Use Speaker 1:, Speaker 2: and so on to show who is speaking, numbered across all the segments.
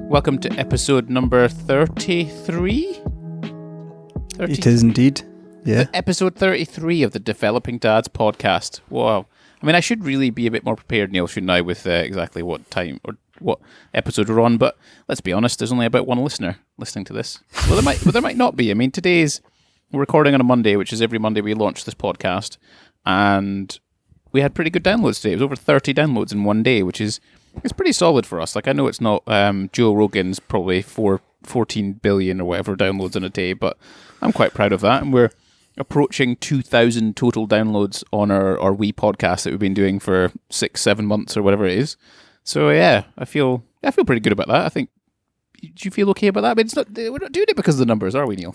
Speaker 1: Welcome to episode number 33?
Speaker 2: It is indeed, yeah.
Speaker 1: Episode 33 of the Developing Dads podcast. Wow. I mean, I should really be a bit more prepared, Neil, shouldn't I, with exactly what time or what episode we're on, but let's be honest, there's only about one listener listening to this. Well, there might not be. I mean, we're recording on a Monday, which is every Monday we launch this podcast, and we had pretty good downloads today. It was over 30 downloads in one day, which is it's pretty solid for us. Like, I know it's not Joe Rogan's probably 14 billion or whatever downloads in a day, but I'm quite proud of that. And we're approaching 2,000 total downloads on our wee podcast that we've been doing for 6-7 months or whatever it is. So yeah, I feel pretty good about that. I think. Do you feel okay about that? But we're not doing it because of the numbers, are we, Neil?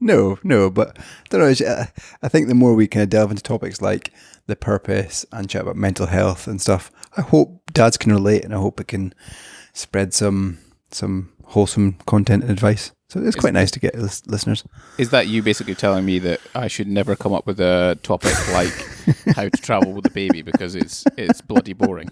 Speaker 2: No, but I don't know. I think the more we kind of delve into topics like the purpose and chat about mental health and stuff, I hope dads can relate, and I hope it can spread some wholesome content and advice. So it's quite nice to get listeners.
Speaker 1: Is that you basically telling me that I should never come up with a topic like how to travel with a baby because it's bloody boring?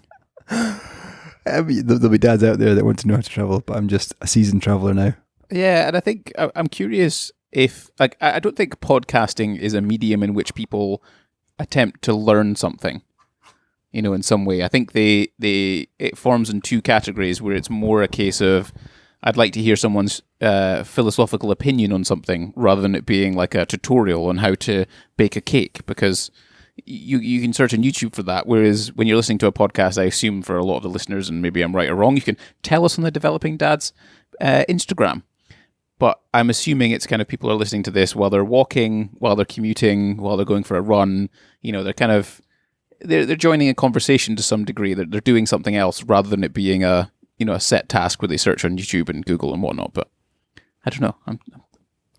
Speaker 2: I mean, there'll be dads out there that want to know how to travel, but I'm just a seasoned traveller now.
Speaker 1: Yeah, and I think I'm curious if, like, I don't think podcasting is a medium in which people attempt to learn something, in some way. I think it forms in two categories where it's more a case of I'd like to hear someone's philosophical opinion on something rather than it being like a tutorial on how to bake a cake, because you can search on YouTube for that, whereas when you're listening to a podcast, I assume for a lot of the listeners, and maybe I'm right or wrong, you can tell us on the Developing Dads Instagram. But I'm assuming it's kind of people are listening to this while they're walking, while they're commuting, while they're going for a run. They're kind of they're joining a conversation to some degree. They're doing something else rather than it being a set task where they search on YouTube and Google and whatnot. But I don't know. I'm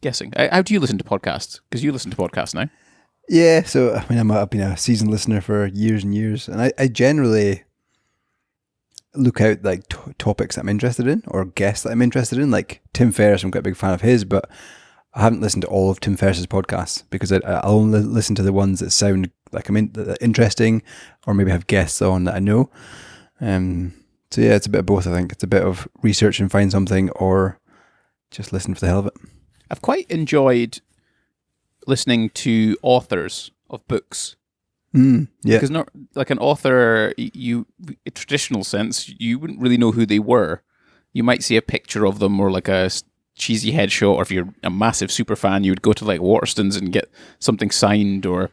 Speaker 1: guessing. How do you listen to podcasts? Because you listen to podcasts now.
Speaker 2: Yeah, so I mean, I've been a seasoned listener for years and years, and I generally look out like topics that I'm interested in or guests that I'm interested in. Like Tim Ferriss, I'm quite a big fan of his, but I haven't listened to all of Tim Ferriss's podcasts because I'll only listen to the ones that sound like interesting, or maybe have guests on that I know. So yeah, it's a bit of both. I think it's a bit of research and find something, or just listen for the hell of it.
Speaker 1: I've quite enjoyed listening to authors of books.
Speaker 2: Yeah.
Speaker 1: Because not like an author, in a traditional sense, you wouldn't really know who they were. You might see a picture of them or like a cheesy headshot, or if you're a massive super fan, you would go to like Waterstones and get something signed or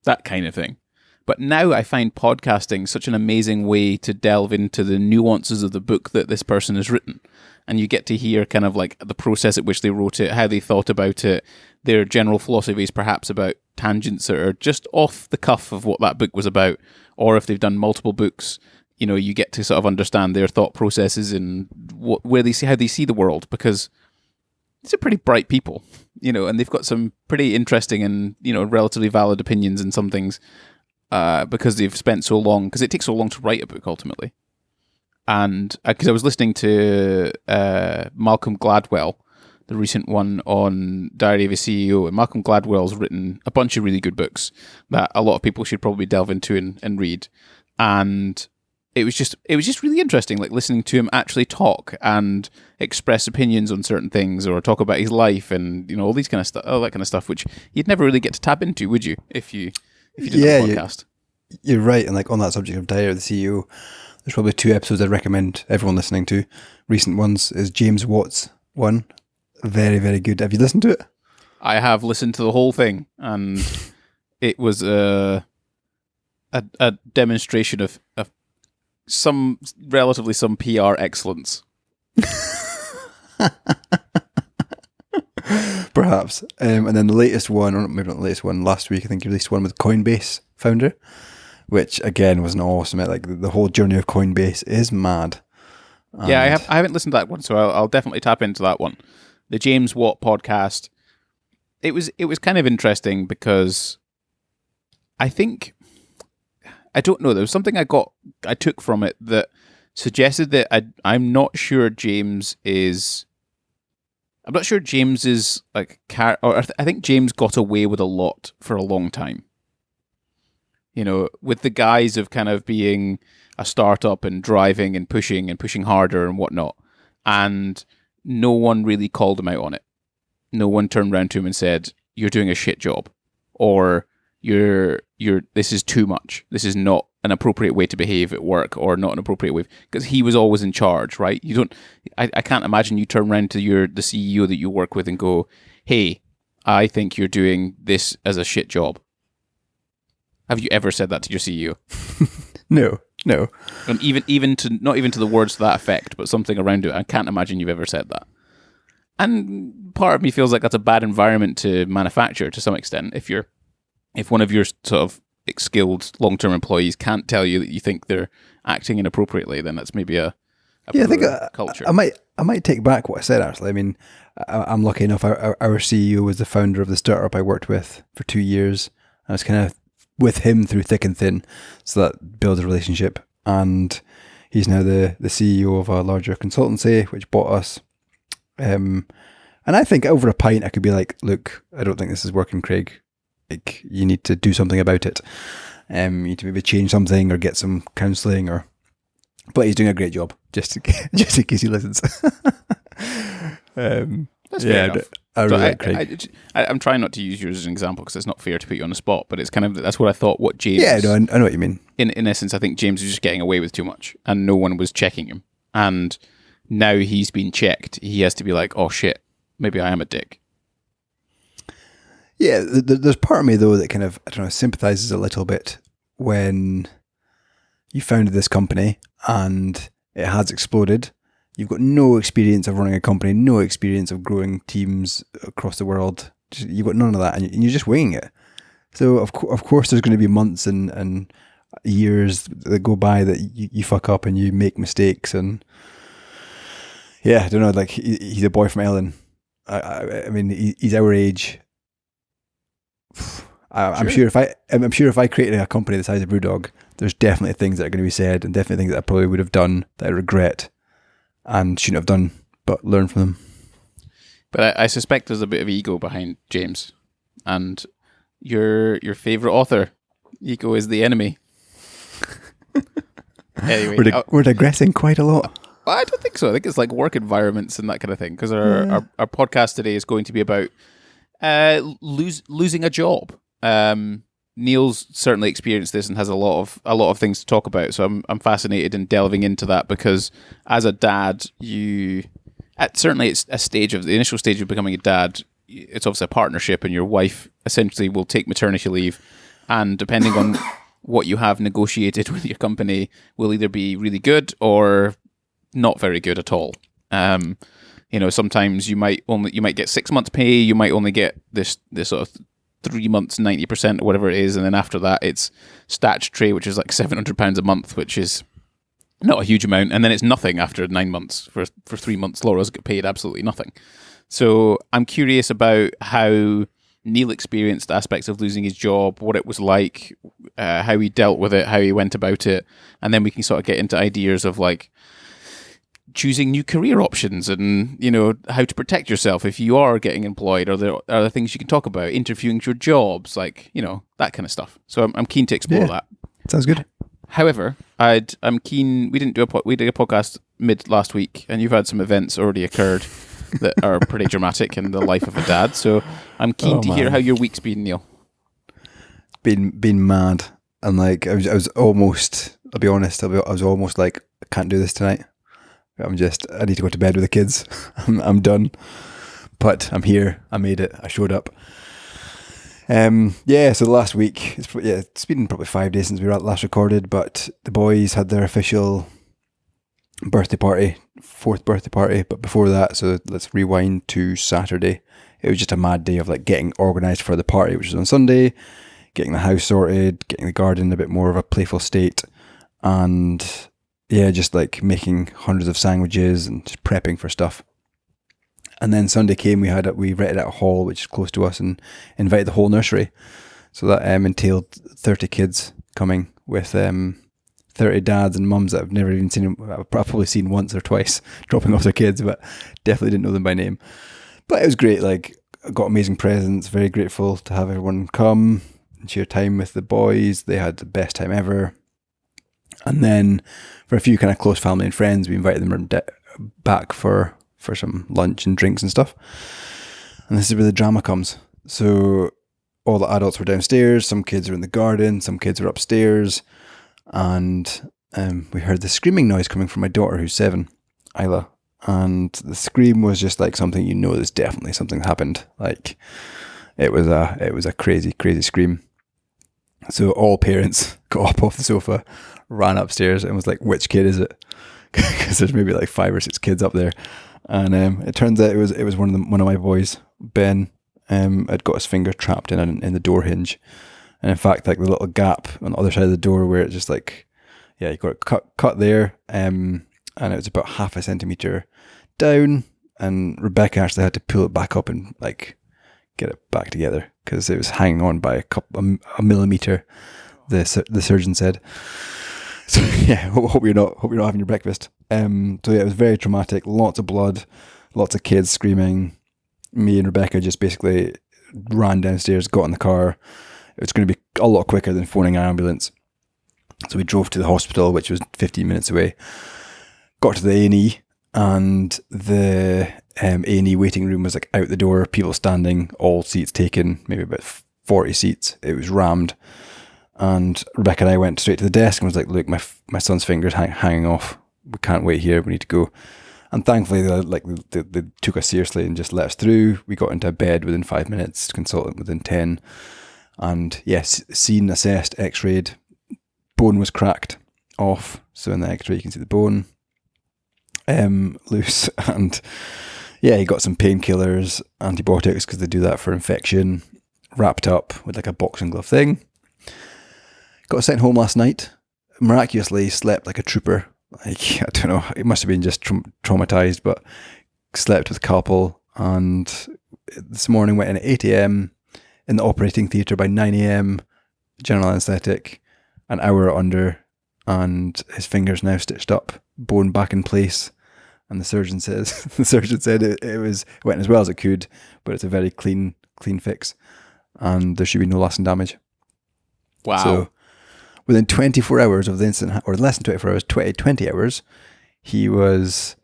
Speaker 1: that kind of thing. But now I find podcasting such an amazing way to delve into the nuances of the book that this person has written. And you get to hear kind of like the process at which they wrote it, how they thought about it, their general philosophies perhaps about tangents that are just off the cuff of what that book was about. Or if they've done multiple books, you get to sort of understand their thought processes and how they see the world, because these are pretty bright people, and they've got some pretty interesting and, relatively valid opinions in some things. Because they've spent so long, because it takes so long to write a book ultimately. And because I was listening to Malcolm Gladwell, the recent one on Diary of a CEO, and Malcolm Gladwell's written a bunch of really good books that a lot of people should probably delve into and read. And it was just really interesting, like listening to him actually talk and express opinions on certain things, or talk about his life and all these kind of stuff, all that kind of stuff, which you'd never really get to tap into, would you? If you did a podcast.
Speaker 2: You're right. And like on that subject of Diary of the CEO, there's probably 2 episodes I'd recommend everyone listening to. Recent ones is James Watt's one. Very, very good. Have you listened to it?
Speaker 1: I have listened to the whole thing, and it was a demonstration of some PR excellence.
Speaker 2: Perhaps. And then the latest one, or maybe not the latest one, last week I think he released one with Coinbase founder, which again was an awesome. Like the whole journey of Coinbase is mad.
Speaker 1: Yeah, I haven't listened to that one, so I'll definitely tap into that one. The James Watt podcast. It was kind of interesting because I don't know, there was something I took from it that suggested that I'm not sure James is like, or I think James got away with a lot for a long time. With the guise of kind of being a startup and driving and pushing harder and whatnot. and no one really called him out on it. No one turned around to him and said, "You're doing a shit job," or "You're this is too much. This is not an appropriate way to behave at work, or not an appropriate way," because he was always in charge, right? You don't. I can't imagine you turn around to the CEO that you work with and go, "Hey, I think you're doing this as a shit job." Have you ever said that to your CEO?
Speaker 2: No.
Speaker 1: And even to not even to the words to that effect, but something around it. I can't imagine you've ever said that. And part of me feels like that's a bad environment to manufacture to some extent. If one of your sort of skilled long-term employees can't tell you that you think they're acting inappropriately, then that's maybe a
Speaker 2: I think
Speaker 1: culture.
Speaker 2: I might take back what I said. Actually, I mean, I'm lucky enough. Our CEO was the founder of the startup I worked with for 2 years. I was kind of with him through thick and thin, so that builds a relationship. And he's now the CEO of a larger consultancy which bought us. And I think over a pint I could be like, "Look, I don't think this is working, Craig. Like, you need to do something about it. You need to maybe change something or get some counselling." But he's doing a great job. Just in case he listens.
Speaker 1: That's fair enough.
Speaker 2: I really like Craig.
Speaker 1: I'm trying not to use yours as an example because it's not fair to put you on the spot, but it's kind of, that's what I thought what James...
Speaker 2: Yeah, no, I know what you mean.
Speaker 1: In essence, I think James was just getting away with too much and no one was checking him. And now he's been checked. He has to be like, "Oh shit, maybe I am a dick."
Speaker 2: Yeah, there's part of me though that kind of, I don't know, sympathizes a little bit when you founded this company and it has exploded. You've got no experience of running a company, no experience of growing teams across the world. You've got none of that, and you're just winging it. So of course there's going to be months and years that go by that you fuck up and you make mistakes. And yeah, I don't know, like he's a boy from Ellen. I mean, he's our age. I'm sure if I created a company the size of Brewdog, there's definitely things that are going to be said and definitely things that I probably would have done that I regret and shouldn't have done, but learn from them.
Speaker 1: But I suspect there's a bit of ego behind James, and your favourite author. Ego is the enemy. Anyway,
Speaker 2: we're digressing quite a lot.
Speaker 1: I don't think so. I think it's like work environments and that kind of thing. Because our podcast today is going to be about losing a job. Neil's certainly experienced this and has a lot of things to talk about. So I'm fascinated in delving into that because as a dad, certainly it's the initial stage of becoming a dad. It's obviously a partnership, and your wife essentially will take maternity leave, and depending on what you have negotiated with your company, will either be really good or not very good at all. Sometimes you might get 6 months pay, you might only get this sort of 3 months 90% or whatever it is, and then after that it's statutory, which is like £700 a month, which is not a huge amount, and then it's nothing after 9 months. For 3 months Laura's get paid absolutely nothing. So I'm curious about how Neil experienced aspects of losing his job, what it was like, how he dealt with it, how he went about it, and then we can sort of get into ideas of like choosing new career options and, how to protect yourself if you are getting employed. Are there things you can talk about, interviewing for jobs, like, that kind of stuff. So I'm keen to explore that.
Speaker 2: Sounds good.
Speaker 1: However, I'm keen. We did a podcast mid last week, and you've had some events already occurred that are pretty dramatic in the life of a dad. So I'm keen to hear how your week's been, Neil.
Speaker 2: Been mad, and like I was almost. I'll be honest. I was almost like, I can't do this tonight. I need to go to bed with the kids. I'm done. But I'm here. I made it. I showed up. So the last week, it's been probably 5 days since we last recorded, but the boys had their official birthday party, 4th birthday party. But before that, so let's rewind to Saturday. It was just a mad day of like getting organised for the party, which was on Sunday, getting the house sorted, getting the garden in a bit more of a playful state, and just like making hundreds of sandwiches and just prepping for stuff. And then Sunday came, we rented out a hall which is close to us and invited the whole nursery. So that entailed 30 kids coming with 30 dads and mums that I've never even seen, I've probably seen once or twice dropping off their kids, but definitely didn't know them by name. But it was great. Like, I got amazing presents, very grateful to have everyone come and share time with the boys. They had the best time ever. And then for a few kind of close family and friends, we invited them back for some lunch and drinks and stuff. And this is where the drama comes. So all the adults were downstairs, some kids were in the garden, some kids were upstairs, and we heard the screaming noise coming from my daughter who's 7, Isla. And the scream was just like something, there's definitely something happened. Like it was a crazy, crazy scream. So all parents got up off the sofa, ran upstairs, and was like, "Which kid is it?" Because there's maybe like 5 or 6 kids up there, and it turns out it was one of my boys, Ben. Had got his finger trapped in the door hinge, and in fact, like the little gap on the other side of the door where it just like, yeah, you got it cut there, and it was about half a centimeter down, and Rebecca actually had to pull it back up and like get it back together because it was hanging on by a millimeter. The surgeon said. So yeah, hope you're not having your breakfast. So yeah, it was very traumatic. Lots of blood, lots of kids screaming. Me and Rebecca just basically ran downstairs, got in the car. It was going to be a lot quicker than phoning an ambulance. So we drove to the hospital, which was 15 minutes away. Got to the A&E, and the A&E waiting room was like out the door, people standing, all seats taken, maybe about 40 seats. It was rammed. And Rebecca and I went straight to the desk and was like, "Look, my son's finger's hanging off. We can't wait here. We need to go." And thankfully, they took us seriously and just let us through. We got into bed within 5 minutes, consultant within 10. And yes, seen, assessed, x-rayed. Bone was cracked off. So in the x-ray, you can see the bone loose. And yeah, he got some painkillers, antibiotics, because they do that for infection, wrapped up with like a boxing glove thing. Got sent home last night. Miraculously slept like a trooper. Like, I don't know, it must have been just traumatized, but slept with Calpol, and this morning went in at 8 a.m. in the operating theatre by 9 a.m. General anaesthetic, an hour under, and his finger's now stitched up, bone back in place. And the surgeon said it went as well as it could, but it's a very clean fix, and there should be no lasting damage.
Speaker 1: Wow.
Speaker 2: So within 24 hours of the incident, or less than 24 hours, 20 hours, he was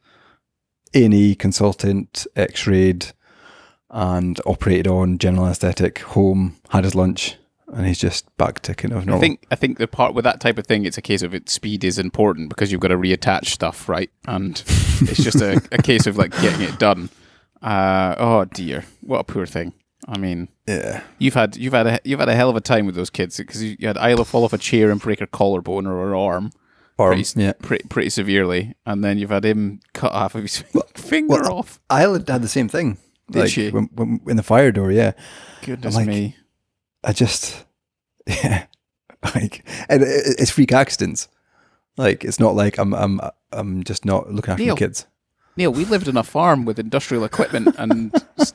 Speaker 2: A&E consultant, x-rayed, and operated on, general anaesthetic, home, had his lunch, and he's just back to kind of normal.
Speaker 1: I think the part with that type of thing, it's a case of speed is important because you've got to reattach stuff, right? And it's just a case of like getting it done. Oh dear, what a poor thing. I mean,
Speaker 2: yeah,
Speaker 1: you've had a hell of a time with those kids because you had Isla fall off a chair and break her collarbone or her arm pretty severely, and then you've had him cut half of his finger off.
Speaker 2: Isla had the same thing.
Speaker 1: Did she?
Speaker 2: When in the fire door, yeah.
Speaker 1: Goodness me.
Speaker 2: I just, yeah, like, and it's freak accidents. Like, it's not like I'm just not looking after the kids.
Speaker 1: Neil, we lived on a farm with industrial equipment and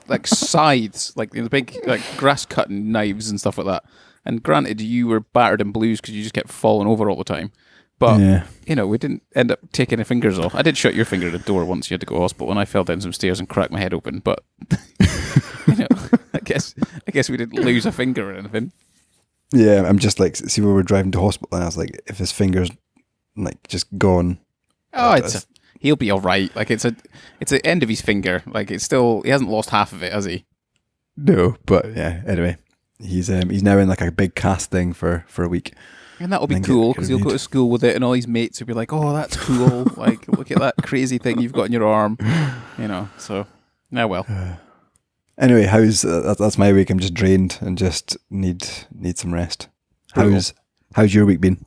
Speaker 1: like scythes, like the big like grass cutting knives and stuff like that. And granted, you were battered and bruised because you just kept falling over all the time. But we didn't end up taking the fingers off. I did shut your finger at the door once. You had to go to hospital when I fell down some stairs and cracked my head open. But I guess we didn't lose a finger or anything.
Speaker 2: Yeah, I'm just like, see, we were driving to hospital, and I was like, if his finger's like just gone.
Speaker 1: Oh, he'll be all right. Like it's the end of his finger. Like it's still, he hasn't lost half of it, has he?
Speaker 2: No, but yeah. Anyway, he's now in like a big cast thing for a week.
Speaker 1: And that'll be cool because he'll go to school with it, and all his mates will be like, "Oh, that's cool! Like, look at that crazy thing you've got in your arm," So, now well.
Speaker 2: Anyway, that's my week. I'm just drained and just need some rest. How's your week been?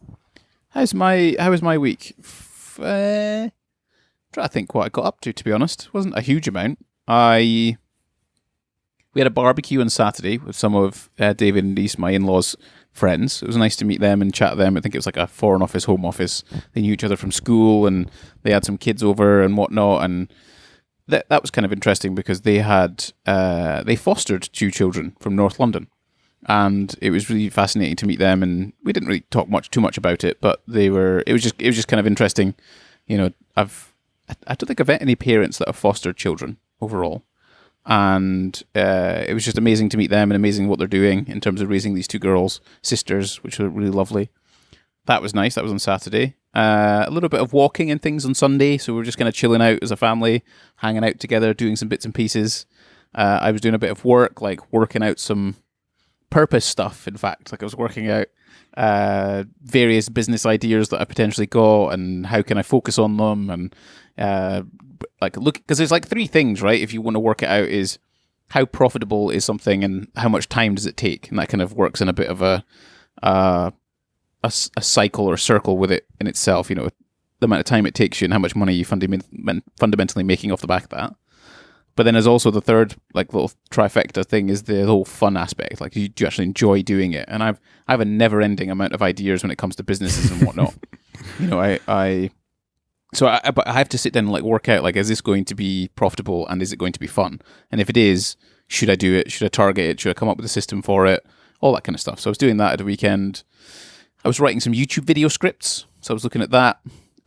Speaker 1: How was my week? Try to think what I got up to be honest. It wasn't a huge amount. We had a barbecue on Saturday with some of David and Lise, my in-laws' friends. It was nice to meet them and chat to them. I think it was like a Foreign Office, Home Office. They knew each other from school, and they had some kids over and whatnot, and that was kind of interesting because they fostered 2 children from North London, and it was really fascinating to meet them. And we didn't really talk too much about it, but it was just kind of interesting. I don't think I've met any parents that have fostered children overall. And it was just amazing to meet them and amazing what they're doing in terms of raising these 2 girls, sisters, which were really lovely. That was nice. That was on Saturday. A little bit of walking and things on Sunday. So we're just kind of chilling out as a family, hanging out together, doing some bits and pieces. I was doing a bit of work, like working out some purpose stuff. In fact, like I was working out various business ideas that I potentially got, and how can I focus on them, and like look, because there's like three things, right? If you want to work it out, is how profitable is something, and how much time does it take, and that kind of works in a bit of a cycle or circle with it in itself. You know, the amount of time it takes you, and how much money you fundamentally making off the back of that. But then there's also the third, like, little trifecta thing, is the whole fun aspect. Like, do you actually enjoy doing it? And I have a never-ending amount of ideas when it comes to businesses and whatnot. You know, but I have to sit down and like work out, like, is this going to be profitable, and is it going to be fun? And if it is, should I do it? Should I target it? Should I come up with a system for it? All that kind of stuff. So I was doing that at the weekend. I was writing some YouTube video scripts, so I was looking at that.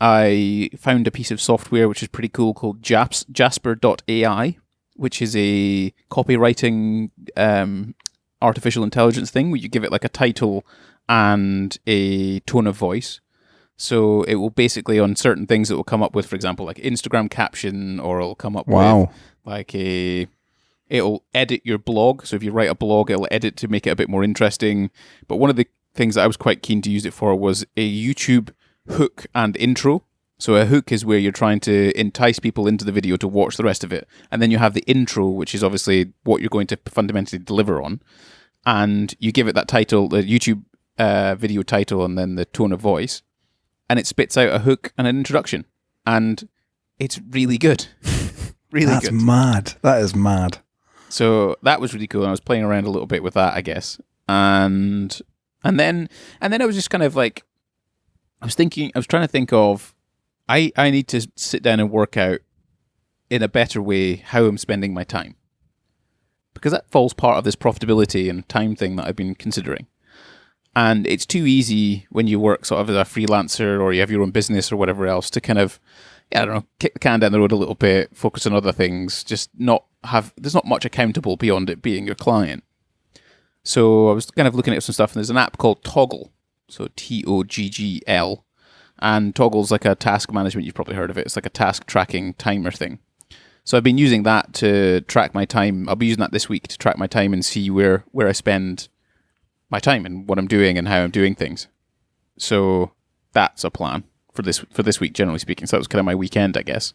Speaker 1: I found a piece of software which is pretty cool called Jasper.ai, which is a copywriting artificial intelligence thing where you give it like a title and a tone of voice. So it will basically, on certain things, it will come up with, for example, like Instagram caption, or it'll come up with like it'll edit your blog. So if you write a blog, it'll edit to make it a bit more interesting. But one of the things that I was quite keen to use it for was a YouTube hook and intro. So a hook is where you're trying to entice people into the video to watch the rest of it. And then you have the intro, which is obviously what you're going to fundamentally deliver on. And you give it that title, the YouTube video title, and then the tone of voice. And it spits out a hook and an introduction. And it's really good. Really
Speaker 2: That's
Speaker 1: good.
Speaker 2: That's mad. That is mad.
Speaker 1: So that was really cool. And I was playing around a little bit with that, I guess. And then I was just kind of like, I was trying to think of, I need to sit down and work out in a better way how I'm spending my time. Because that falls part of this profitability and time thing that I've been considering. And it's too easy when you work sort of as a freelancer, or you have your own business or whatever else, to kind of, I don't know, kick the can down the road a little bit, focus on other things, there's not much accountable beyond it being your client. So I was kind of looking at some stuff, and there's an app called Toggle. So Toggl. And Toggle's like a task management. You've probably heard of it. It's like a task tracking timer thing. So I've been using that to track my time. I'll be using that this week to track my time and see where I spend my time and what I'm doing and how I'm doing things. So that's a plan for this week, generally speaking. So that was kind of my weekend, I guess.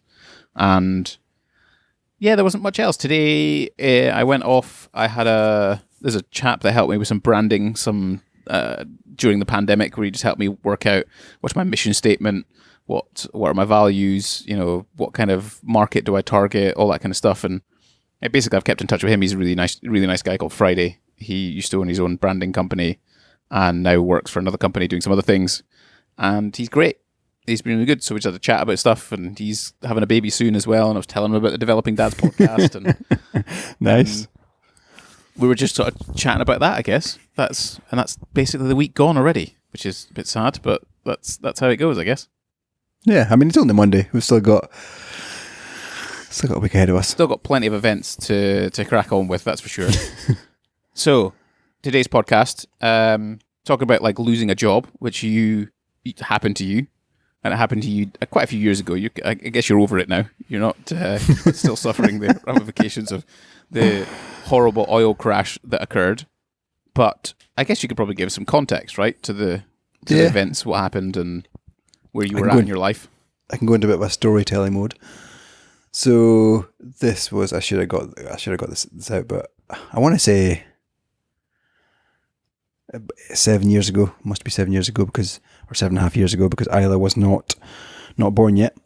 Speaker 1: And yeah, there wasn't much else. Today, I went off. There's a chap that helped me with some branding, during the pandemic, where he just helped me work out what's my mission statement, what are my values, you know, what kind of market do I target, all that kind of stuff. And basically I've kept in touch with him. He's a really nice guy called Friday. He used to own his own branding company and now works for another company doing some other things. And he's great. He's been really good. So we just had a chat about stuff, and he's having a baby soon as well. And I was telling him about the Developing Dads podcast. And
Speaker 2: Nice.
Speaker 1: We were just sort of chatting about that, I guess. That's basically the week gone already, which is a bit sad, but that's how it goes, I guess.
Speaker 2: Yeah, I mean, it's only Monday. We've still got a week ahead of us.
Speaker 1: Still got plenty of events to crack on with, that's for sure. So, today's podcast, talking about like losing a job, which happened to you, and it happened to you quite a few years ago. I guess you're over it now. You're not still suffering the ramifications of the horrible oil crash that occurred. But I guess you could probably give some context, right, to the events, what happened, and where you were at in your life.
Speaker 2: I can go into a bit of a storytelling mode. So this was, I should have got this out, but I want to say 7 years ago, must be 7 years ago, or 7.5 years ago, because Isla was not born yet.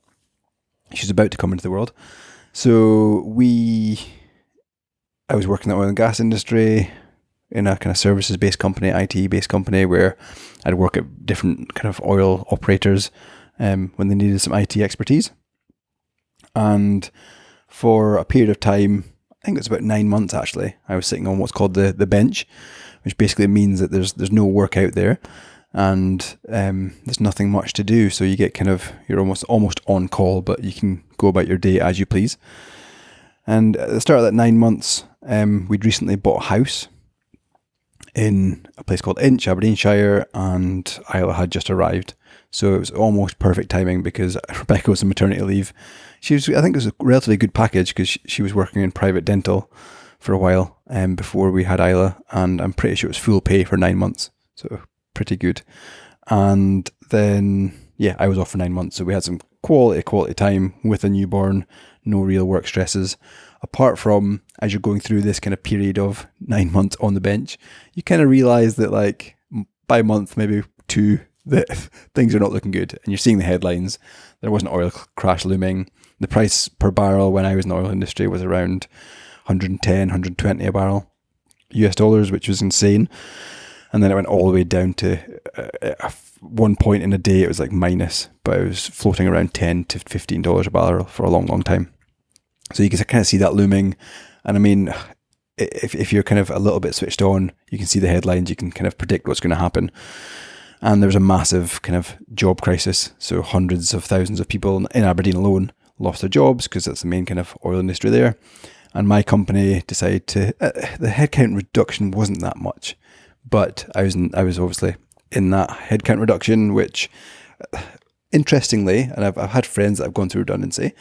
Speaker 2: She's about to come into the world. So I was working in the oil and gas industry in a kind of services-based company, IT-based company, where I'd work at different kind of oil operators when they needed some IT expertise. And for a period of time, I think it was about 9 months actually, I was sitting on what's called the bench, which basically means that there's no work out there, and there's nothing much to do. So you get you're almost on call, but you can go about your day as you please. And at the start of that 9 months, we'd recently bought a house in a place called Inch, Aberdeenshire, and Isla had just arrived. So it was almost perfect timing because Rebecca was on maternity leave. I think it was a relatively good package because she was working in private dental for a while before we had Isla, and I'm pretty sure it was full pay for 9 months. So pretty good. And then, yeah, I was off for 9 months. So we had some quality time with a newborn, no real work stresses. Apart from, as you're going through this kind of period of 9 months on the bench, you kind of realize that like by month, maybe 2, that things are not looking good. And you're seeing the headlines. There was an oil crash looming. The price per barrel when I was in the oil industry was around 110, 120 a barrel US dollars, which was insane. And then it went all the way down to one point in a day, it was like minus, but it was floating around $10 to $15 a barrel for a long, long time. So you can kind of see that looming. And I mean, if you're kind of a little bit switched on, you can see the headlines, you can kind of predict what's going to happen. And there's a massive kind of job crisis. So hundreds of thousands of people in Aberdeen alone lost their jobs because that's the main kind of oil industry there. And my company decided to, the headcount reduction wasn't that much, but I was obviously in that headcount reduction, which interestingly, and I've had friends that have gone through redundancy,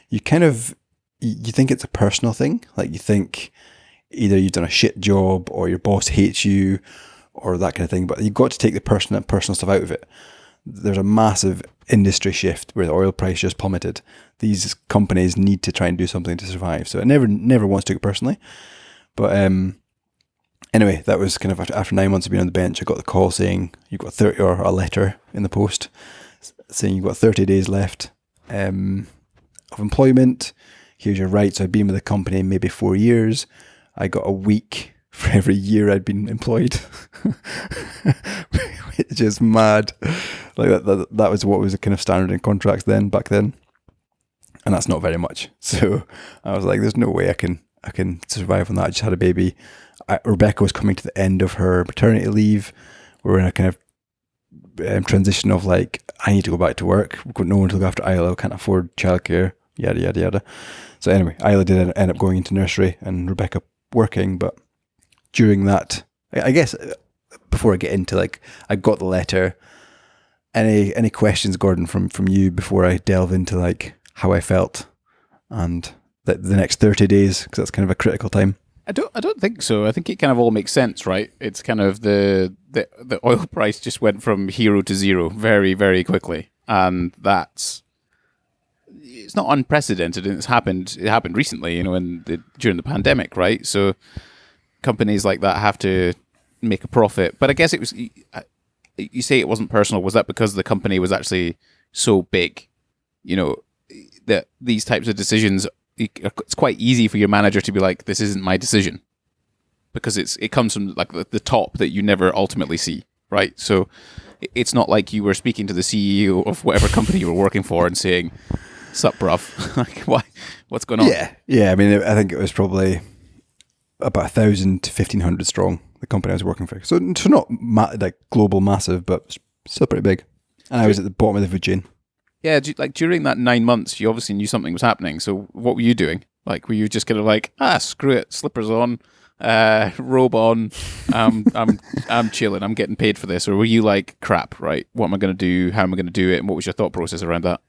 Speaker 2: you think it's a personal thing. Like you think either you've done a shit job or your boss hates you or that kind of thing, but you've got to take the personal stuff out of it. There's a massive industry shift where the oil price just plummeted. These companies need to try and do something to survive. So I never once took it personally. But anyway, that was kind of after 9 months of being on the bench, I got the call saying you've got 30, or a letter in the post saying you've got 30 days left of employment. Here's your rights. I've been with the company maybe 4 years. I got a week for every year I'd been employed, which is mad. Like that was what was kind of standard in contracts back then, and that's not very much. So I was like, "There's no way I can survive on that." I just had a baby. Rebecca was coming to the end of her maternity leave. We were in a kind of transition of like, I need to go back to work. We've got no one to look after Isla. Can't afford childcare. Yada yada yada. So anyway, Isla did end up going into nursery and Rebecca working, but during that, I guess before I get into like, I got the letter. Any questions, Gordon, from you before I delve into like how I felt and the next 30 days, because that's kind of a critical time.
Speaker 1: I don't think so. I think it kind of all makes sense, right? It's kind of the oil price just went from hero to zero very, very quickly, and it's not unprecedented, and it happened recently, during the pandemic, right? So companies like that have to make a profit. But I guess it was, you say it wasn't personal. Was that because the company was actually so big, that these types of decisions, it's quite easy for your manager to be like, this isn't my decision, because it comes from like the top that you never ultimately see, right? So it's not like you were speaking to the CEO of whatever company you were working for and saying, sup, bruv, like, why? What's going on?
Speaker 2: Yeah. I mean, I think it was probably about 1,000 to 1,500 strong, the company I was working for. So not like global massive, but still pretty big. And I was at the bottom of the food chain.
Speaker 1: Yeah, like during that 9 months, you obviously knew something was happening. So what were you doing? Like, were you just kind of like, screw it, slippers on, robe on, I'm chilling, I'm getting paid for this? Or were you like, crap, right? What am I going to do? How am I going to do it? And what was your thought process around that?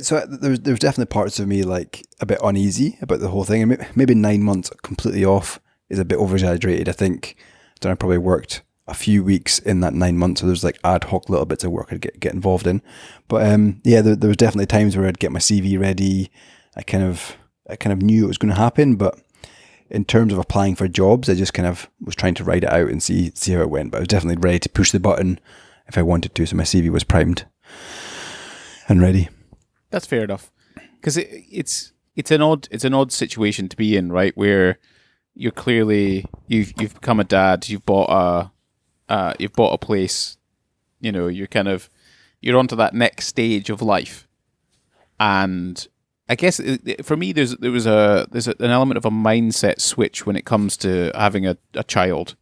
Speaker 2: So there was definitely parts of me like a bit uneasy about the whole thing, and maybe 9 months completely off is a bit over exaggerated. I think I probably worked a few weeks in that 9 months, so there's like ad hoc little bits of work I'd get involved in. But there was definitely times where I'd get my CV ready. I kind of knew it was going to happen, but in terms of applying for jobs, I just kind of was trying to write it out and see how it went. But I was definitely ready to push the button if I wanted to, so my CV was primed and ready.
Speaker 1: That's fair enough, because it's an odd situation to be in, right? Where you're clearly you've become a dad, you've bought a place, you're onto that next stage of life, and I guess for me there's an element of a mindset switch when it comes to having a child,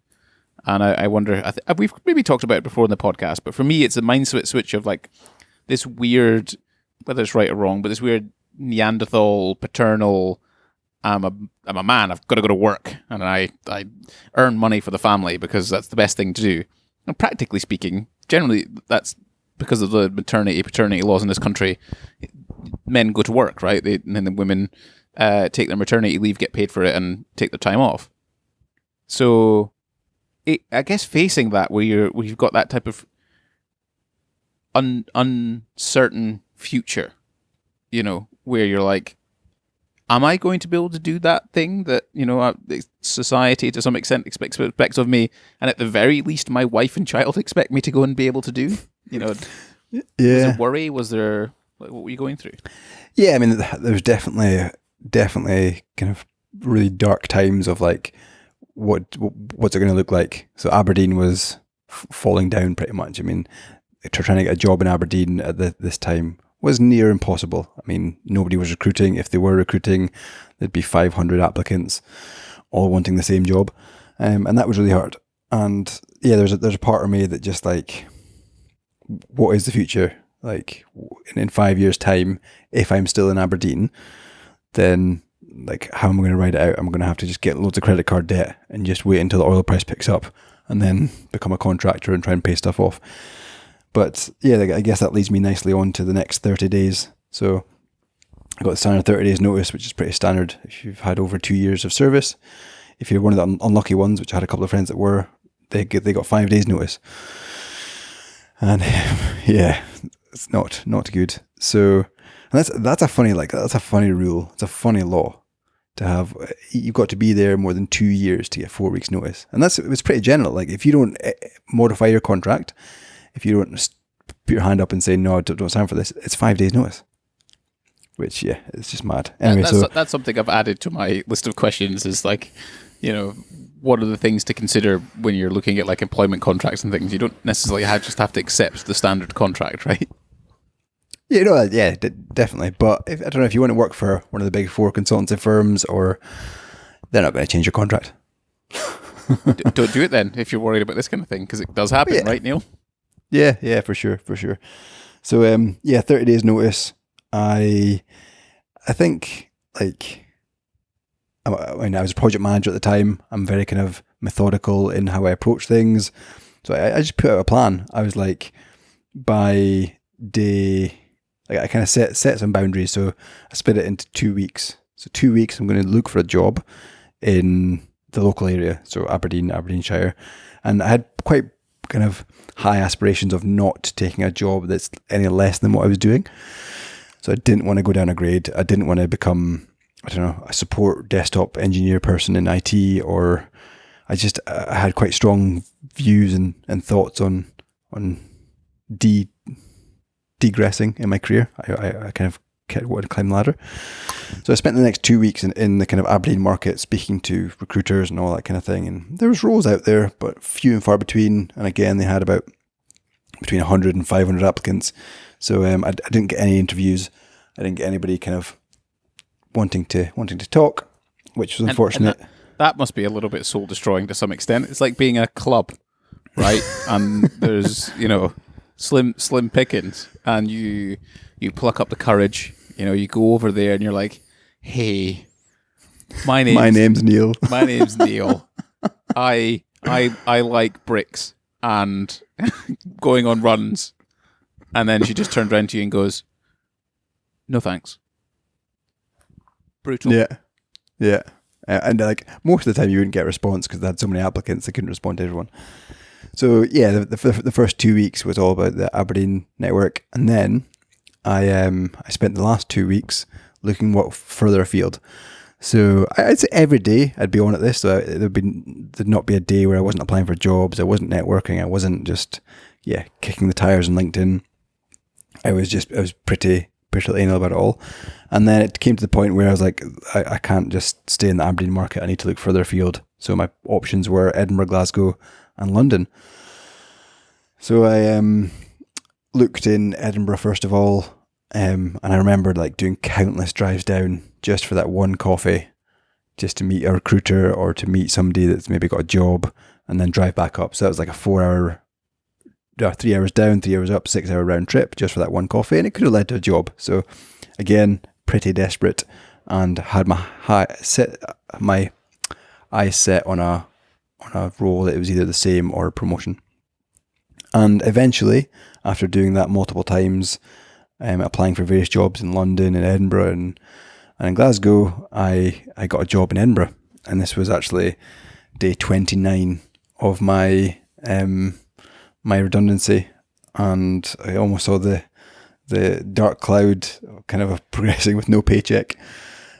Speaker 1: and I wonder, we've maybe talked about it before in the podcast, but for me it's a mindset switch of like this weird, whether it's right or wrong, but this weird Neanderthal paternal, I'm a man, I've got to go to work, and I earn money for the family because that's the best thing to do. And practically speaking, generally that's because of the paternity laws in this country, men go to work, right? And then the women take their maternity leave, get paid for it, and take their time off. So, I guess facing that, where you've got that type of uncertain future, where you're like, am I going to be able to do that thing that, society to some extent expects of me, and at the very least my wife and child expect me to go and be able to do? Was there worry? Was there, what were you going through?
Speaker 2: Yeah, I mean, there's definitely kind of really dark times of like, what's it going to look like? So Aberdeen was falling down pretty much. I mean, trying to get a job in Aberdeen at this time was near impossible. I mean, nobody was recruiting. If they were recruiting, there'd be 500 applicants all wanting the same job. And that was really hard. And yeah, there's a part of me that just like, what is the future? Like in 5 years' time, if I'm still in Aberdeen, then like, how am I going to ride it out? I'm going to have to just get loads of credit card debt and just wait until the oil price picks up and then become a contractor and try and pay stuff off. But yeah, I guess that leads me nicely on to the next 30 days. So I got the standard 30 days notice, which is pretty standard if you've had over 2 years of service. If you're one of the unlucky ones, which I had a couple of friends that were, they got 5 days notice. And yeah, it's not good. So that's a funny rule. It's a funny law to have. You've got to be there more than 2 years to get 4 weeks notice. And it was pretty general. Like if you don't modify your contract, if you don't put your hand up and say, no, I don't sign for this, it's 5 days notice. Which, yeah, it's just mad. Anyway,
Speaker 1: that's something I've added to my list of questions is like, what are the things to consider when you're looking at like employment contracts and things? You don't necessarily just have to accept the standard contract, right?
Speaker 2: Yeah, definitely. But I don't know, if you want to work for one of the big 4 consultancy firms, or they're not going to change your contract.
Speaker 1: Don't do it then if you're worried about this kind of thing, because it does happen, right, Neil?
Speaker 2: Yeah, for sure. So 30 days notice. I think like, I was a project manager at the time. I'm very kind of methodical in how I approach things. So I just put out a plan. I was like, by day, like I kind of set some boundaries. So I split it into 2 weeks. So 2 weeks, I'm going to look for a job in the local area. So Aberdeenshire. And I had quite kind of high aspirations of not taking a job that's any less than what I was doing. So I didn't want to go down a grade. I didn't want to become, I don't know, a support desktop engineer person in IT, or I had quite strong views and thoughts on degressing in my career. I kind of wanted to climb the ladder. So I spent the next 2 weeks in the kind of Aberdeen market speaking to recruiters and all that kind of thing. And there was roles out there, but few and far between. And again, they had about between 100 and 500 applicants. So I didn't get any interviews. I didn't get anybody kind of wanting to talk, which was unfortunate.
Speaker 1: And that must be a little bit soul destroying to some extent. It's like being a club, right? And there's slim pickings, and you pluck up the courage. You go over there and you're like, hey, my name's
Speaker 2: Neil.
Speaker 1: My name's Neil. I like bricks and going on runs. And then she just turned around to you and goes, no thanks. Brutal.
Speaker 2: Yeah. And like most of the time you wouldn't get a response because they had so many applicants, they couldn't respond to everyone. So yeah, the first 2 weeks was all about the Aberdeen network. And then I spent the last 2 weeks looking what further afield. So I'd say every day I'd be on at this. So there'd not be a day where I wasn't applying for jobs. I wasn't networking. I wasn't just kicking the tires on LinkedIn. I was pretty anal about it all. And then it came to the point where I was like, I can't just stay in the Aberdeen market. I need to look further afield. So my options were Edinburgh, Glasgow, and London. So I looked in Edinburgh first of all, and I remembered like doing countless drives down just for that one coffee, just to meet a recruiter or to meet somebody that's maybe got a job, and then drive back up. So that was like a 4 hour 3 hours down, 3 hours up, 6 hour round trip just for that one coffee, and it could have led to a job. So again, pretty desperate, and had my eyes set on a role that it was either the same or a promotion. And eventually, after doing that multiple times, applying for various jobs in London and Edinburgh and in Glasgow, I got a job in Edinburgh, and this was actually day 29 of my my redundancy, and I almost saw the dark cloud kind of progressing with no paycheck,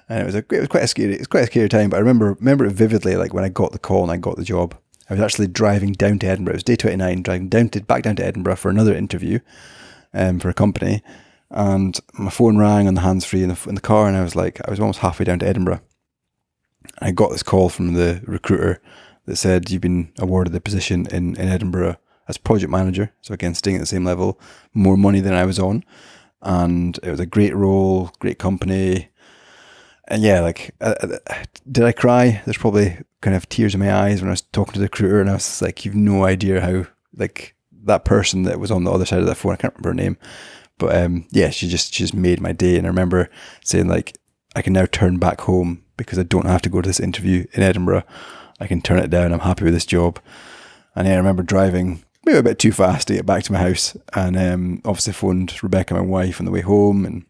Speaker 2: and it was quite a scary time. But I remember it vividly, like when I got the call and I got the job. I was actually driving down to Edinburgh. It was day 29, driving back down to Edinburgh for another interview for a company. And my phone rang on the hands-free in the car, and I was almost halfway down to Edinburgh. I got this call from the recruiter that said, "You've been awarded the position in Edinburgh as project manager." So again, staying at the same level, more money than I was on. And it was a great role, great company. And yeah, like, did I cry? There's probably kind of tears in my eyes when I was talking to the recruiter, and I was just like, you've no idea how, like, that person that was on the other side of that phone, I can't remember her name, but yeah, she just made my day. And I remember saying, like, I can now turn back home because I don't have to go to this interview in Edinburgh. I can turn it down. I'm happy with this job. And yeah, I remember driving maybe a bit too fast to get back to my house, and obviously phoned Rebecca, my wife, on the way home, and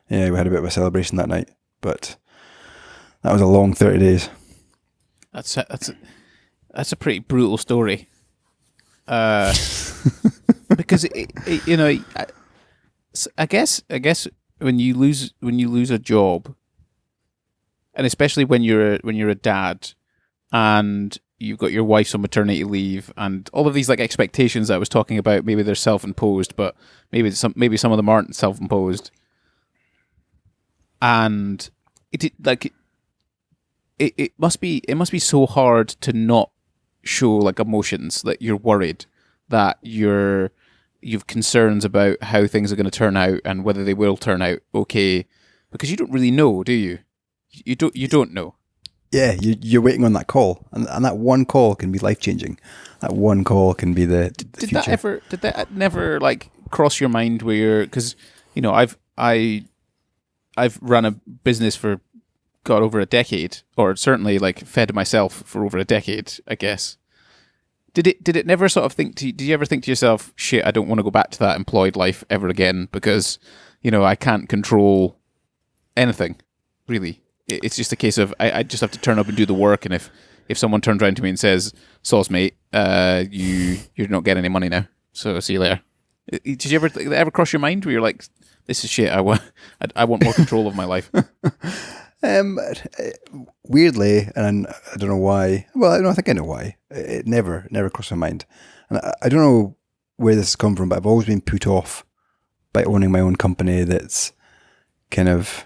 Speaker 2: yeah, we had a bit of a celebration that night. But that was a long 30 days.
Speaker 1: That's a pretty brutal story. Because I guess when you lose a job, and especially when you're a dad, and you've got your wife's on maternity leave, and all of these like expectations that I was talking about, maybe they're self-imposed, but maybe some of them aren't self-imposed, and it must be so hard to not show like emotions, that you're worried, that you've concerns about how things are going to turn out and whether they will turn out okay, because you don't really know, do you? You don't know.
Speaker 2: Yeah, you're waiting on that call, and that one call can be life changing. That one call can be the future.
Speaker 1: Did that never like cross your mind where you're, because I've run a business for over a decade, or certainly like fed myself for over a decade, I guess. Did it never sort of did you ever think to yourself, shit, I don't want to go back to that employed life ever again, because, I can't control anything, really. It's just a case of I just have to turn up and do the work, and if someone turns around to me and says, "Sauce, mate, you're not getting any money now, so see you later." Did you ever cross your mind where you're like, "This is shit. I want more control of my life"?
Speaker 2: Weirdly, and I don't know why. Well, I think I know why. It never crossed my mind, and I don't know where this has come from, but I've always been put off by owning my own company. That's kind of.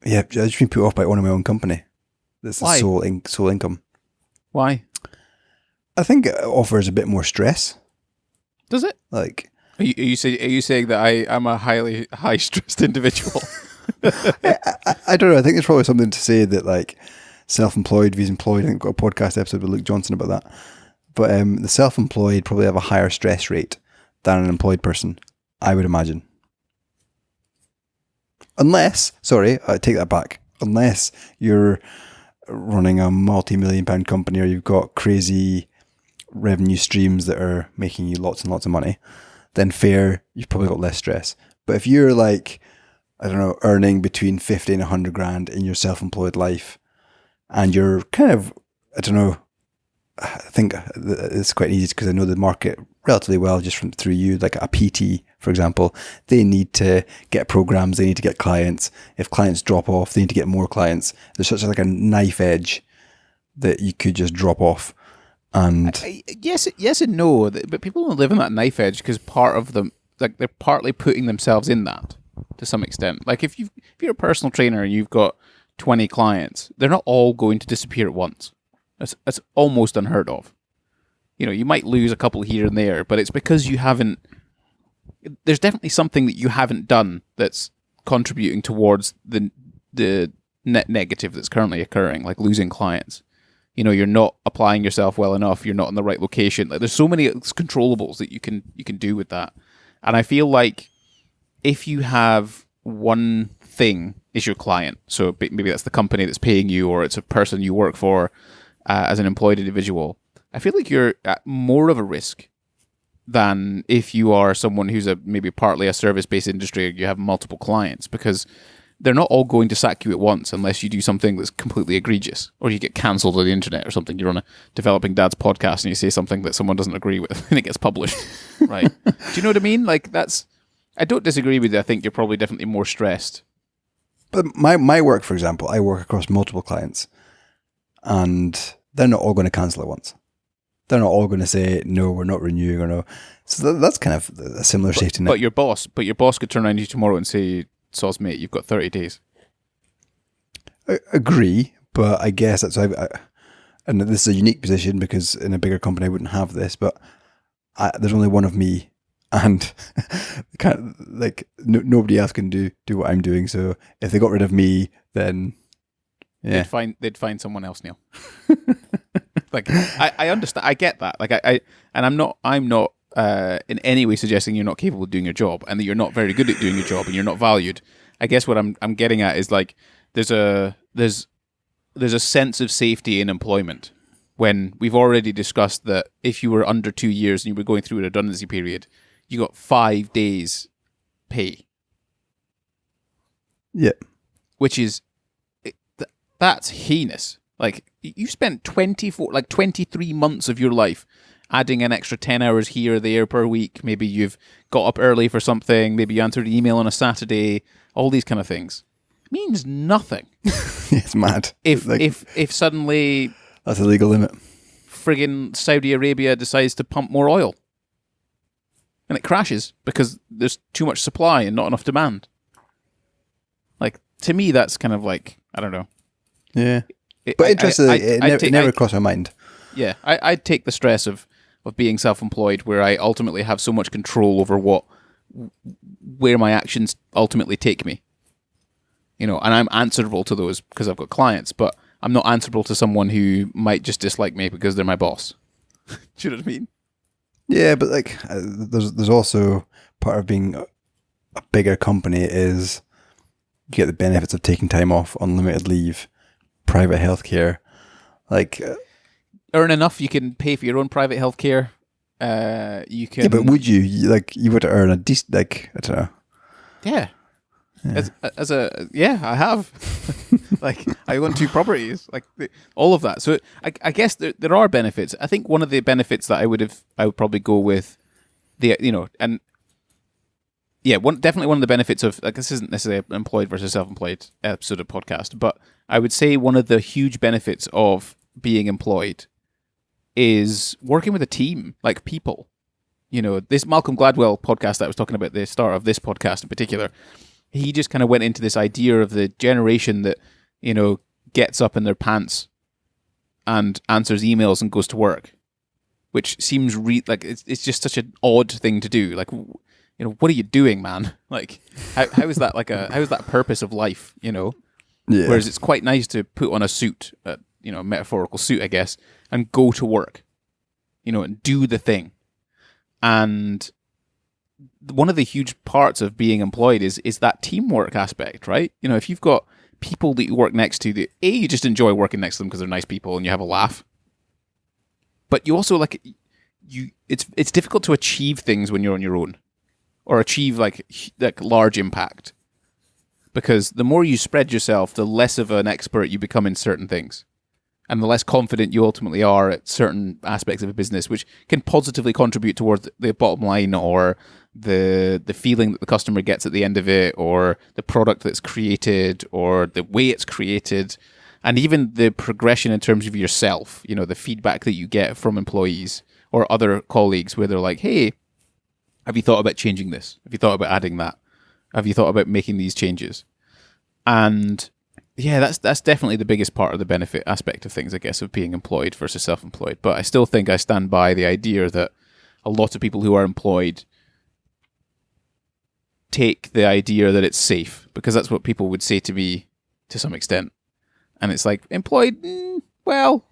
Speaker 2: I've just been put off by owning my own company. That's the sole income.
Speaker 1: Why?
Speaker 2: I think it offers a bit more stress.
Speaker 1: Does it?
Speaker 2: Like,
Speaker 1: are you saying that I'm a highly high stressed individual?
Speaker 2: I don't know. I think there's probably something to say that, like, self-employed vs employed. I think we've got a podcast episode with Luke Johnson about that. But the self-employed probably have a higher stress rate than an employed person, I would imagine. Unless, sorry, I take that back. Unless you're running a multi-million-pound company, or you've got crazy revenue streams that are making you lots and lots of money, then fair, you've probably got less stress. But if you're like, I don't know, earning between 50 and 100 grand in your self-employed life, and you're kind of, I don't know, I think it's quite easy because I know the market relatively well just through you, like a PT, for example. They need to get programs, they need to get clients. If clients drop off, they need to get more clients. There's such like a knife edge that you could just drop off. And
Speaker 1: yes and no, but people don't live on that knife edge because part of them, like, they're partly putting themselves in that to some extent. Like if you're a personal trainer and you've got 20 clients, they're not all going to disappear at once. That's almost unheard of. You might lose a couple here and there, but it's because you haven't. There's definitely something that you haven't done that's contributing towards the net negative that's currently occurring, like losing clients. You're not applying yourself well enough. You're not in the right location. Like, there's so many controllables that you can do with that. And I feel like if you have one thing is your client, so maybe that's the company that's paying you, or it's a person you work for as an employed individual, I feel like you're at more of a risk than if you are someone who's maybe partly a service-based industry, or you have multiple clients, because they're not all going to sack you at once unless you do something that's completely egregious, or you get cancelled on the internet or something. You're on a Developing Dad's podcast and you say something that someone doesn't agree with and it gets published, right? Do you know what I mean? Like, I don't disagree with you. I think you're probably definitely more stressed.
Speaker 2: But my work, for example, I work across multiple clients, and they're not all going to cancel at once. They're not all going to say, no, we're not renewing, or no. So that's kind of a similar safety net.
Speaker 1: But your boss could turn around to you tomorrow and say, "Soz, mate, you've got 30 days."
Speaker 2: I agree, but I guess that's and this is a unique position because in a bigger company I wouldn't have this, but there's only one of me, and nobody else can do what I'm doing. So if they got rid of me, then yeah,
Speaker 1: they'd find someone else, Neil. Like, I understand, I get that. Like, I'm not in any way suggesting you're not capable of doing your job and that you're not very good at doing your job and you're not valued. I guess what I'm getting at is, like, there's a sense of safety in employment when we've already discussed that if you were under 2 years and you were going through a redundancy period, you got 5 days pay.
Speaker 2: Yeah.
Speaker 1: Which is, that's heinous. Like, you spent 23 months of your life adding an extra 10 hours here or there per week. Maybe you've got up early for something. Maybe you answered an email on a Saturday. All these kind of things. It means nothing.
Speaker 2: It's mad.
Speaker 1: If suddenly...
Speaker 2: That's a legal limit.
Speaker 1: Friggin' Saudi Arabia decides to pump more oil. And it crashes because there's too much supply and not enough demand. Like, to me, that's kind of like, I don't know.
Speaker 2: Yeah. But interestingly, it never crossed my mind.
Speaker 1: Yeah, I'd take the stress of being self-employed, where I ultimately have so much control over where my actions ultimately take me. You know, and I'm answerable to those because I've got clients, but I'm not answerable to someone who might just dislike me because they're my boss. Do you know what I mean?
Speaker 2: Yeah, but like, there's also part of being a bigger company is you get the benefits of taking time off, unlimited leave, private healthcare, like
Speaker 1: earn enough you can pay for your own private healthcare. You can.
Speaker 2: Yeah, but would you you would earn a decent, like, I don't know.
Speaker 1: Yeah. I have. Like, I own 2 properties, like all of that. So I guess there are benefits. I think one of the benefits that I would probably go with definitely one of the benefits of, like, this isn't necessarily an employed versus self-employed episode of podcast, but I would say one of the huge benefits of being employed is working with a team, like people. You know, this Malcolm Gladwell podcast that I was talking about at the start of this podcast in particular, he just kind of went into this idea of the generation that, you know, gets up in their pants and answers emails and goes to work, which seems like it's just such an odd thing to do. Like, you know, what are you doing, man? Like, how is that how is that purpose of life, you know?
Speaker 2: Yeah.
Speaker 1: Whereas it's quite nice to put on a suit, a metaphorical suit, I guess, and go to work, you know, and do the thing. And one of the huge parts of being employed is that teamwork aspect, right? You know, if you've got people that you work next to that, you just enjoy working next to them because they're nice people and you have a laugh. But you also, like, it's difficult to achieve things when you're on your own, or achieve like large impact, because the more you spread yourself, the less of an expert you become in certain things, and the less confident you ultimately are at certain aspects of a business, which can positively contribute towards the bottom line, or the feeling that the customer gets at the end of it, or the product that's created, or the way it's created, and even the progression in terms of yourself. You know, the feedback that you get from employees or other colleagues, where they're like, "Hey, have you thought about changing this? Have you thought about adding that? Have you thought about making these changes?" And yeah, that's definitely the biggest part of the benefit aspect of things, I guess, of being employed versus self-employed. But I still think I stand by the idea that a lot of people who are employed take the idea that it's safe, because that's what people would say to me to some extent. And it's like, employed, well...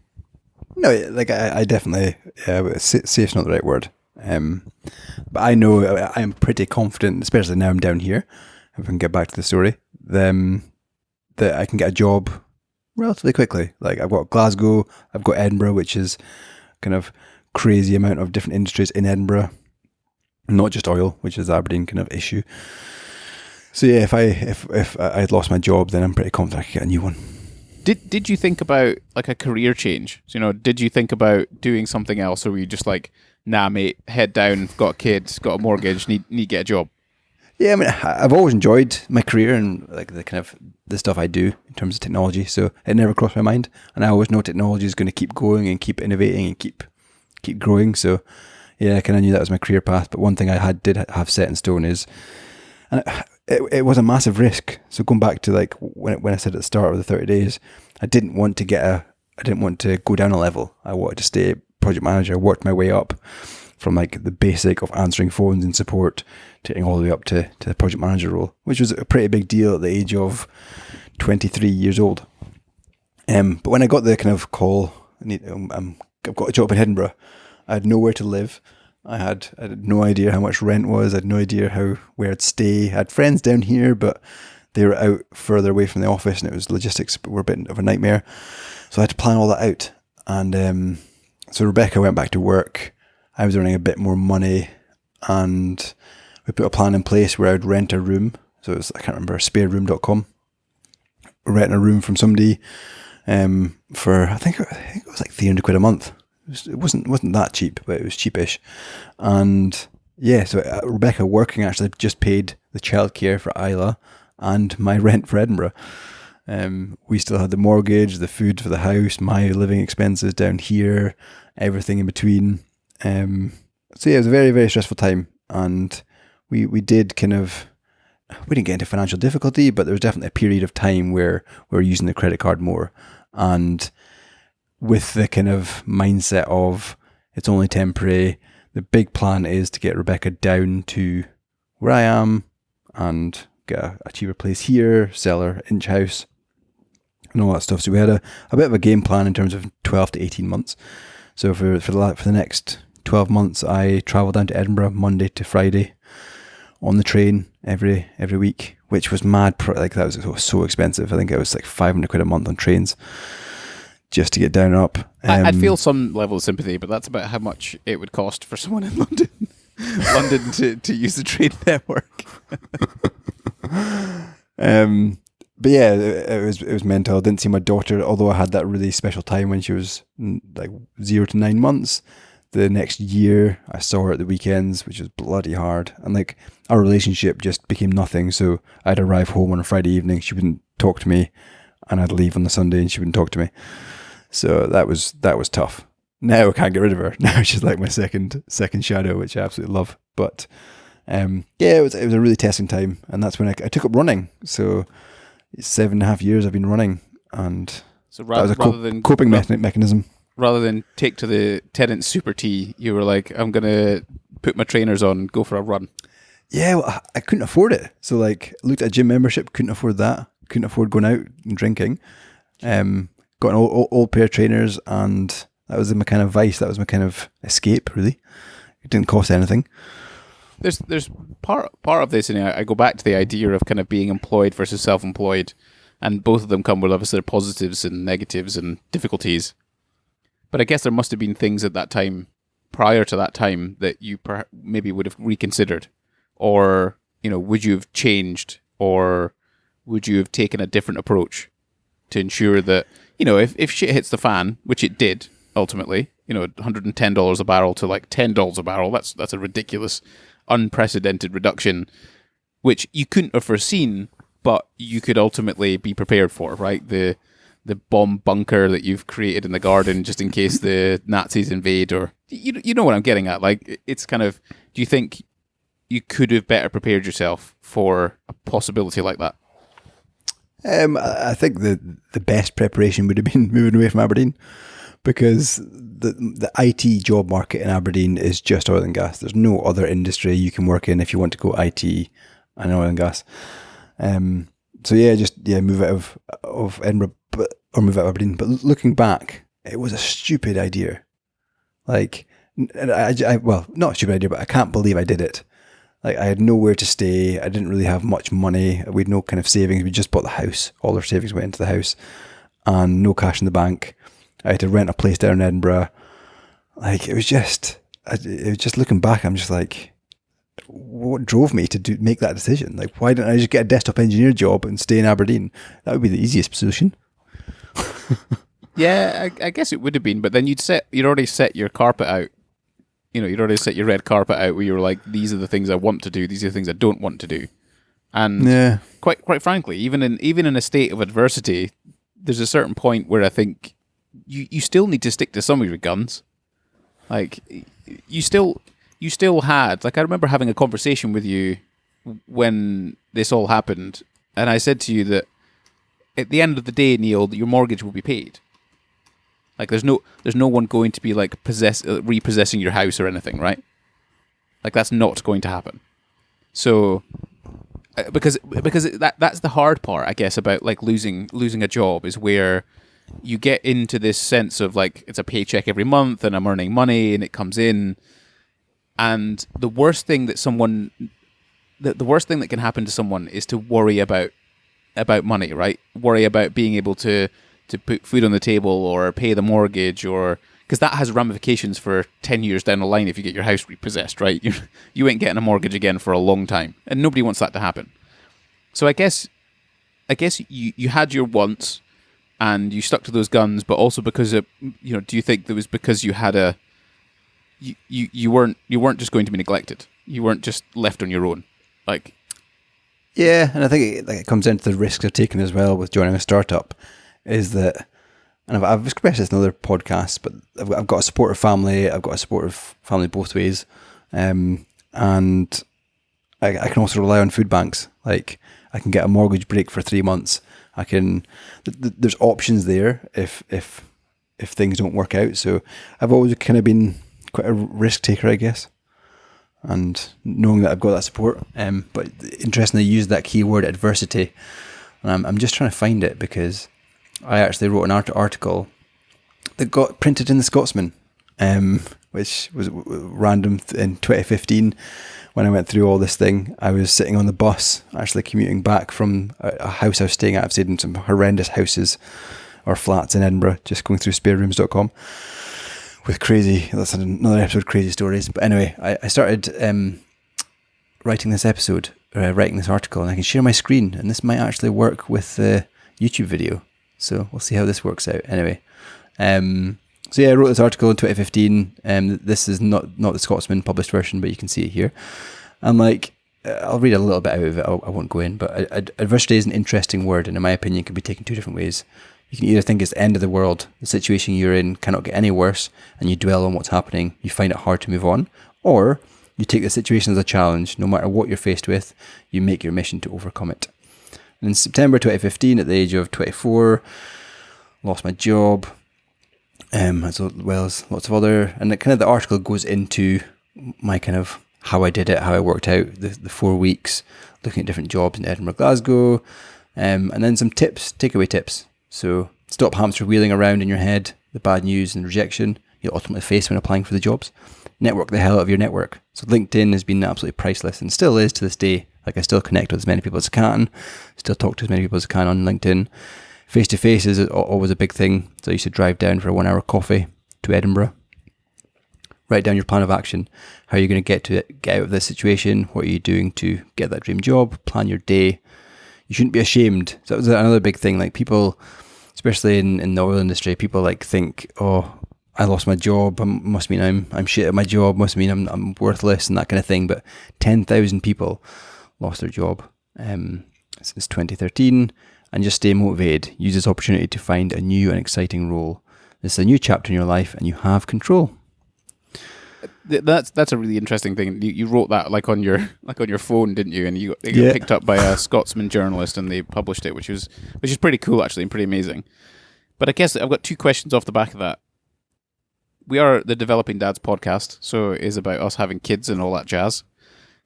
Speaker 2: No, like, I definitely... safe's not the right word. But I know I'm pretty confident, especially now I'm down here, if we can get back to the story, that I can get a job relatively quickly. Like, I've got Glasgow, I've got Edinburgh, which is kind of crazy amount of different industries in Edinburgh. not just oil, which is the Aberdeen kind of issue. So yeah, if I had lost my job, then I'm pretty confident I could get a new one.
Speaker 1: Did you think about like a career change? So, did you think about doing something else, or were you just like, nah, mate, head down, got kids, got a mortgage, need to get a job?
Speaker 2: Yeah, I mean, I've always enjoyed my career and like the kind of the stuff I do in terms of technology. So it never crossed my mind, and I always know technology is going to keep going and keep innovating and keep growing. So yeah, I kind of knew that was my career path. But one thing I did have set in stone is, and it was a massive risk. So going back to like when I said at the start of the 30 days, I didn't want to go down a level. I wanted to stay project manager, worked my way up from like the basic of answering phones and support to getting all the way up to the project manager role, which was a pretty big deal at the age of 23 years old. But when I got the kind of call, I've got a job in Edinburgh, I had nowhere to live. I had no idea how much rent was. I had no idea where I'd stay. I had friends down here, but they were out further away from the office, and it was logistics were a bit of a nightmare. So I had to plan all that out. And so Rebecca went back to work. I was earning a bit more money, and we put a plan in place where I would rent a room. So it was, I can't remember, spareroom.com. Renting a room from somebody for I think it was like £300 a month. It wasn't that cheap, but it was cheapish. And yeah, so Rebecca working actually just paid the childcare for Isla and my rent for Edinburgh. We still had the mortgage, the food for the house, my living expenses down here, everything in between. So yeah, it was a very, very stressful time, and we did kind of, we didn't get into financial difficulty, but there was definitely a period of time where we were using the credit card more, and with the kind of mindset of it's only temporary. The big plan is to get Rebecca down to where I am and get a cheaper place here, sell her inch house and all that stuff. So we had a bit of a game plan in terms of 12 to 18 months. So for the next 12 months, I travel down to Edinburgh Monday to Friday on the train every week, which was mad. Like that was so expensive. I think it was like £500 a month on trains just to get down and up.
Speaker 1: I feel some level of sympathy, but that's about how much it would cost for someone in London to use the train network.
Speaker 2: But yeah, it was mental. I didn't see my daughter, although I had that really special time when she was like 0 to 9 months. The next year, I saw her at the weekends, which was bloody hard. And like our relationship just became nothing. So I'd arrive home on a Friday evening, she wouldn't talk to me, and I'd leave on the Sunday and she wouldn't talk to me. So that was tough. Now I can't get rid of her. Now she's like my second shadow, which I absolutely love. But yeah, it was a really testing time, and that's when I took up running. So 7.5 years I've been running, and
Speaker 1: so
Speaker 2: that was a coping mechanism.
Speaker 1: Rather than take to the Tennant Super T, you were like, I'm going to put my trainers on and go for a run. Yeah,
Speaker 2: well, I couldn't afford it. So like, looked at a gym membership, couldn't afford that. Couldn't afford going out and drinking. Got an old pair of trainers, and that was my kind of vice. That was my kind of escape, really. It didn't cost anything.
Speaker 1: There's part of this, and I go back to the idea of kind of being employed versus self-employed, and both of them come with obviously their positives and negatives and difficulties. But I guess there must have been things at that time, prior to that time, that you maybe would have reconsidered, or would you have changed, or would you have taken a different approach to ensure that if shit hits the fan, which it did ultimately, $110 a barrel to like $10 a barrel, that's a ridiculous, unprecedented reduction, which you couldn't have foreseen, but you could ultimately be prepared for, right? The bomb bunker that you've created in the garden just in case the Nazis invade, or you know what I'm getting at. Like, it's kind of, do you think you could have better prepared yourself for a possibility like that?
Speaker 2: I think the best preparation would have been moving away from Aberdeen, because the IT job market in Aberdeen is just oil and gas. There's no other industry you can work in if you want to go IT and oil and gas. So yeah, move out of Edinburgh, or move out of Aberdeen. But looking back, it was a stupid idea. Like, well, not a stupid idea, but I can't believe I did it. Like, I had nowhere to stay. I didn't really have much money. We had no kind of savings. We just bought the house. All our savings went into the house, and no cash in the bank. I had to rent a place down in Edinburgh. Like, it was just looking back, I'm just like, what drove me to make that decision? Like, why didn't I just get a desktop engineer job and stay in Aberdeen? That would be the easiest solution.
Speaker 1: Yeah, I guess it would have been, but then you'd already set your carpet out. You'd already set your red carpet out where you were like, these are the things I want to do, these are the things I don't want to do. And quite frankly, even in a state of adversity, there's a certain point where I think you still need to stick to some of your guns. Like you still had, like, I remember having a conversation with you when this all happened, and I said to you that at the end of the day, Neil, your mortgage will be paid. Like there's no one going to be like repossessing your house or anything, right? Like that's not going to happen. So because that's the hard part, I guess, about like losing a job, is where you get into this sense of like it's a paycheck every month and I'm earning money and it comes in, and the worst thing that can happen to someone is to worry about money, right? Worry about being able to put food on the table or pay the mortgage, or because that has ramifications for 10 years down the line if you get your house repossessed, right? You ain't getting a mortgage again for a long time, and nobody wants that to happen. So I guess you had your wants and you stuck to those guns, but also because of, do you think that was because you had you weren't just going to be neglected, you weren't just left on your own, like?
Speaker 2: Yeah, and I think it comes into the risks I've taken as well with joining a startup, is that, and I've expressed this in other podcasts, but I've got a supportive family, I've got a supportive family both ways, and I can also rely on food banks. Like, I can get a mortgage break for 3 months. There's options there if things don't work out. So I've always kind of been quite a risk taker, I guess. And knowing that I've got that support, but interestingly, you used that keyword adversity, and I'm just trying to find it because I actually wrote an article that got printed in the Scotsman, which was random in 2015. When I went through all this thing, I was sitting on the bus, actually commuting back from a house I was staying at. I've stayed in some horrendous houses or flats in Edinburgh, just going through sparerooms.com. With crazy, that's another episode, crazy stories. But anyway, I started writing this article, and I can share my screen, and this might actually work with the YouTube video. So we'll see how this works out. Anyway, so yeah, I wrote this article in 2015. This is not the Scotsman published version, but you can see it here. And I'll read a little bit out of it. I won't go in, but adversity is an interesting word, and in my opinion, can be taken two different ways. You can either think it's the end of the world, the situation you're in cannot get any worse, and you dwell on what's happening, you find it hard to move on, or you take the situation as a challenge. No matter what you're faced with, you make your mission to overcome it. And in September 2015, at the age of 24, lost my job, as well as lots of other, and the article goes into my kind of how I did it, how I worked out the 4 weeks, looking at different jobs in Edinburgh, Glasgow, and then some takeaway tips. So stop hamster wheeling around in your head the bad news and rejection you'll ultimately face when applying for the jobs. Network the hell out of your network. So LinkedIn has been absolutely priceless and still is to this day. Like, I still connect with as many people as I can, still talk to as many people as I can on LinkedIn. Face-to-face is always a big thing. So I used to drive down for a 1 hour coffee to Edinburgh. Write down your plan of action. How are you going to get out of this situation? What are you doing to get that dream job? Plan your day. You shouldn't be ashamed. So that was another big thing. Like, people, especially in the oil industry, people think, oh, I lost my job, must mean I'm shit at my job, must mean I'm worthless and that kind of thing. But 10,000 people lost their job since 2013, and just stay motivated. Use this opportunity to find a new and exciting role. This is a new chapter in your life, and you have control.
Speaker 1: That's a really interesting thing. You wrote that on your phone, didn't you? And it got picked up by a Scotsman journalist, and they published it, which is pretty cool actually, and pretty amazing. But I guess I've got two questions off the back of that. We are the Developing Dads podcast, so it is about us having kids and all that jazz.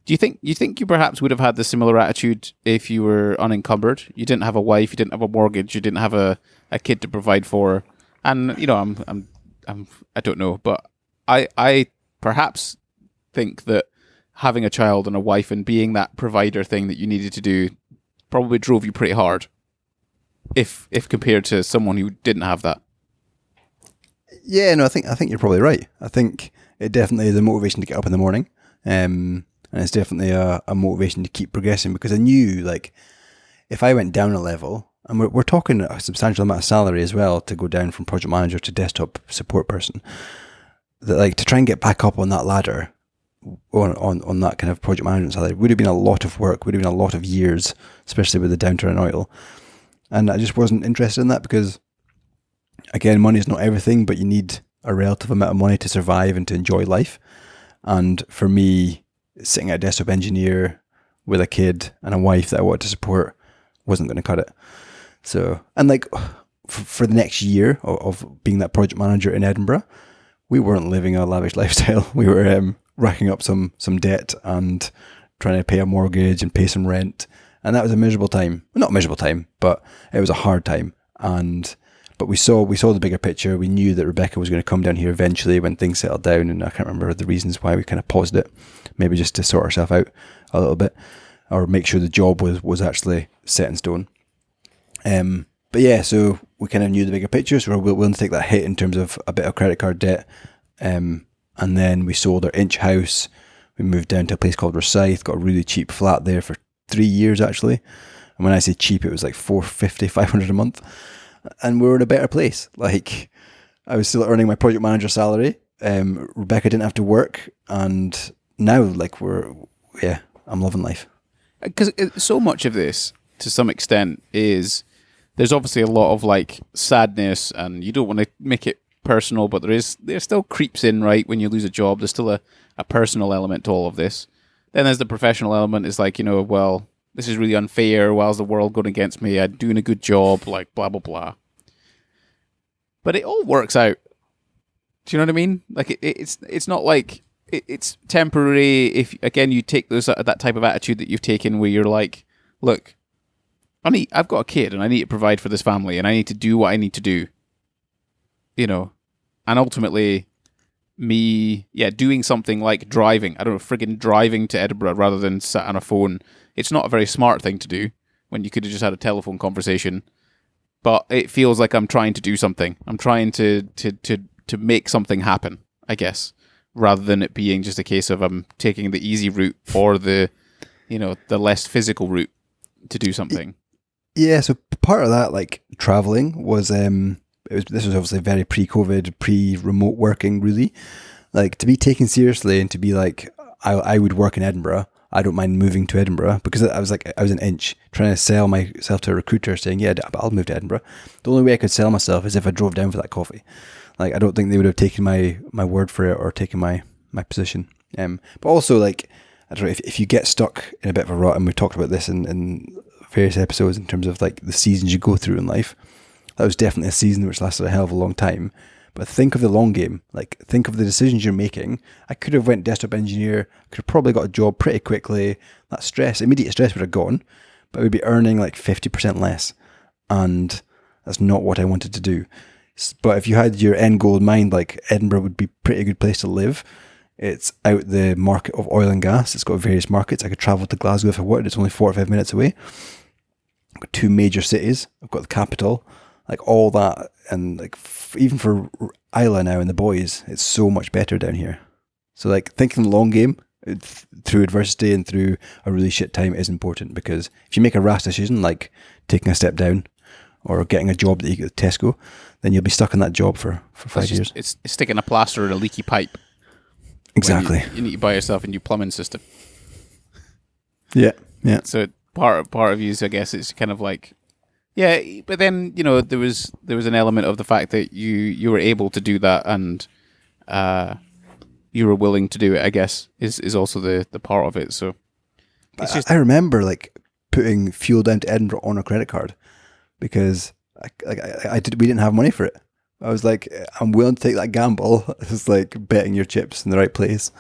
Speaker 1: Do you think you perhaps would have had the similar attitude if you were unencumbered? You didn't have a wife, you didn't have a mortgage, you didn't have a kid to provide for, and I don't know, but I perhaps think that having a child and a wife and being that provider thing that you needed to do probably drove you pretty hard, if compared to someone who didn't have that. Yeah,
Speaker 2: no, I think you're probably right. I think it definitely is a motivation to get up in the morning. And it's definitely a motivation to keep progressing, because I knew, like, if I went down a level, and we're talking a substantial amount of salary as well to go down from project manager to desktop support person, that, like, to try and get back up on that ladder on that kind of project management salary would have been a lot of work, would have been a lot of years, especially with the downturn in oil. And I just wasn't interested in that because, again, money is not everything, but you need a relative amount of money to survive and to enjoy life. And for me, sitting at a desktop engineer with a kid and a wife that I wanted to support wasn't going to cut it. So, and like for the next year of being that project manager in Edinburgh, we weren't living a lavish lifestyle. We were racking up some debt and trying to pay a mortgage and pay some rent. And that was a miserable time. Well, not a miserable time, but it was a hard time. But we saw the bigger picture. We knew that Rebecca was going to come down here eventually when things settled down, and I can't remember the reasons why we kind of paused it. Maybe just to sort ourselves out a little bit, or make sure the job was actually set in stone. But yeah, so we kind of knew the bigger picture, so we're willing to take that hit in terms of a bit of credit card debt. And then we sold our inch house. We moved down to a place called Rosyth, got a really cheap flat there for 3 years actually. And when I say cheap, it was like $450, $500 a month. And we were in a better place. Like, I was still earning my project manager salary. Rebecca didn't have to work, and now, like, I'm loving life.
Speaker 1: Because so much of this, to some extent, is there's obviously a lot of like sadness, and you don't want to make it personal, but there still creeps in, right? When you lose a job, there's still a personal element to all of this. Then there's the professional element. Is like, well, this is really unfair. Why's the world going against me? I'm doing a good job, like blah, blah, blah. But it all works out. Do you know what I mean? Like, it's not like it's temporary. If, again, you take that type of attitude that you've taken where you're like, look, I've got a kid and I need to provide for this family and I need to do what I need to do. And ultimately doing something like driving. I don't know, friggin' driving to Edinburgh rather than sat on a phone. It's not a very smart thing to do when you could have just had a telephone conversation. But it feels like I'm trying to do something. I'm trying to make something happen, I guess, rather than it being just a case of I'm taking the easy route or the less physical route to do something.
Speaker 2: Yeah, so part of that, like, traveling was this was obviously very pre-COVID, pre-remote working, really. Like, to be taken seriously and to be like, I would work in Edinburgh. I don't mind moving to Edinburgh, because I was an inch trying to sell myself to a recruiter saying, yeah, I'll move to Edinburgh. The only way I could sell myself is if I drove down for that coffee. Like, I don't think they would have taken my word for it or taken my position. But also, like, I don't know, if you get stuck in a bit of a rut, and we've talked about this in various episodes in terms of like the seasons you go through in life, that was definitely a season which lasted a hell of a long time. But think of the long game. Like, think of the decisions you're making. I could have went desktop engineer. I could have probably got a job pretty quickly. That immediate stress would have gone, but I would be earning like 50% less. And that's not what I wanted to do. But if you had your end goal in mind, like, Edinburgh would be a pretty good place to live. It's out the market of oil and gas. It's got various markets. I could travel to Glasgow if I wanted. It's only 45 minutes away. I've got 2 major cities. I've got the capital. Like, all that, and like even for Isla now and the boys, it's so much better down here. So, like, thinking the long game through adversity and through a really shit time is important, because if you make a rash decision like taking a step down or getting a job that you get at Tesco, then you'll be stuck in that job for 5 years.
Speaker 1: It's sticking a plaster in a leaky pipe.
Speaker 2: Exactly.
Speaker 1: You need to buy yourself a new plumbing system.
Speaker 2: Yeah.
Speaker 1: So part of you, I guess, it's kind of like. Yeah, but then, there was an element of the fact that you were able to do that, and you were willing to do it, I guess, is also the part of it. So it's just,
Speaker 2: I remember, like, putting fuel down to Edinburgh on a credit card, because we didn't have money for it. I was like, I'm willing to take that gamble. It's like betting your chips in the right place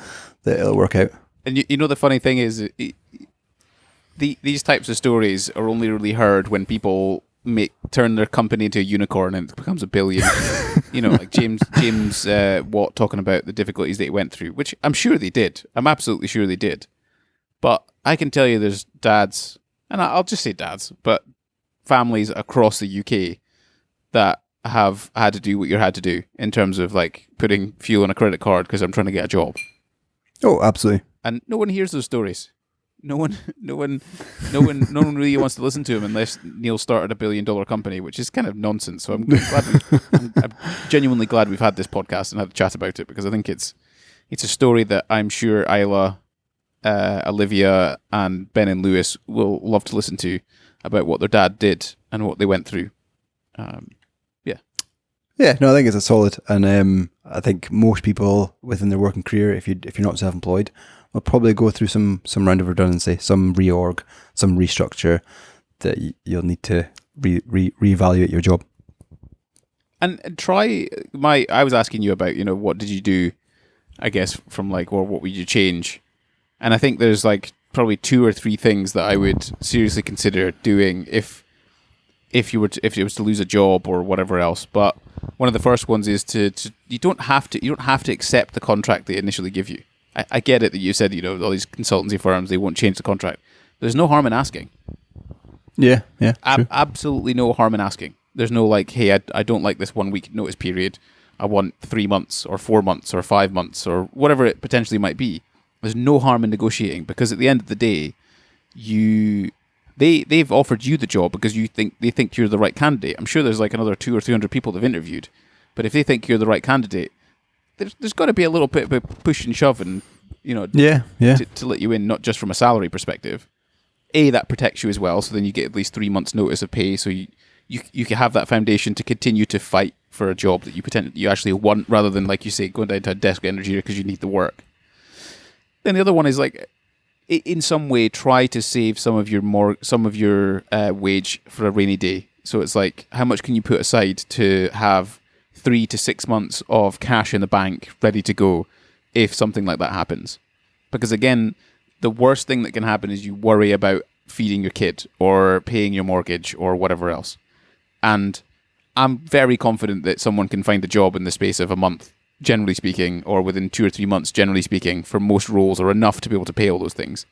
Speaker 2: that it'll work out.
Speaker 1: And the funny thing is, these types of stories are only really heard when people turn their company into a unicorn and it becomes $1 billion. Like James Watt talking about the difficulties that he went through, which I'm sure they did. I'm absolutely sure they did. But I can tell you there's dads, and I'll just say dads, but families across the UK that have had to do what you had to do in terms of, like, putting fuel on a credit card because I'm trying to get a job.
Speaker 2: Oh, absolutely.
Speaker 1: and no one hears those stories. No one really wants to listen to him unless Neil started $1 billion company, which is kind of nonsense. So I'm genuinely glad we've had this podcast and had a chat about it, because I think it's a story that I'm sure Isla, Olivia, and Ben and Lewis will love to listen to about what their dad did and what they went through.
Speaker 2: Yeah, no, I think it's a solid, and I think most people within their working career, if you're not self-employed, will probably go through some round of redundancy, some reorg, some restructure that you'll need to reevaluate your job.
Speaker 1: And try I was asking you about, what did you do, I guess, from or what would you change? And I think there's probably 2 or 3 things that I would seriously consider doing if it was to lose a job or whatever else. But one of the first ones is to you don't have to accept the contract they initially give you. I get it that you said, all these consultancy firms, they won't change the contract. There's no harm in asking.
Speaker 2: Yeah.
Speaker 1: Absolutely no harm in asking. There's no hey, I don't like this 1 week notice period. I want 3 months or 4 months or 5 months or whatever it potentially might be. There's no harm in negotiating, because at the end of the day, they've offered you the job because they think you're the right candidate. I'm sure there's another 200 or 300 people they've interviewed, but if they think you're the right candidate, there's got to be a little bit of a push and shove, and to let you in, not just from a salary perspective. That protects you as well, so then you get at least 3 months notice of pay, so you can have that foundation to continue to fight for a job that you actually want, rather than, like you say, going down to a desk energy because you need the work. Then the other one is in some way try to save some of your wage for a rainy day. So it's how much can you put aside to have 3 to 6 months of cash in the bank ready to go if something like that happens? Because again, the worst thing that can happen is you worry about feeding your kid or paying your mortgage or whatever else. And I'm very confident that someone can find a job in the space of a month, generally speaking, or within 2 or 3 months, generally speaking, for most roles, or enough to be able to pay all those things.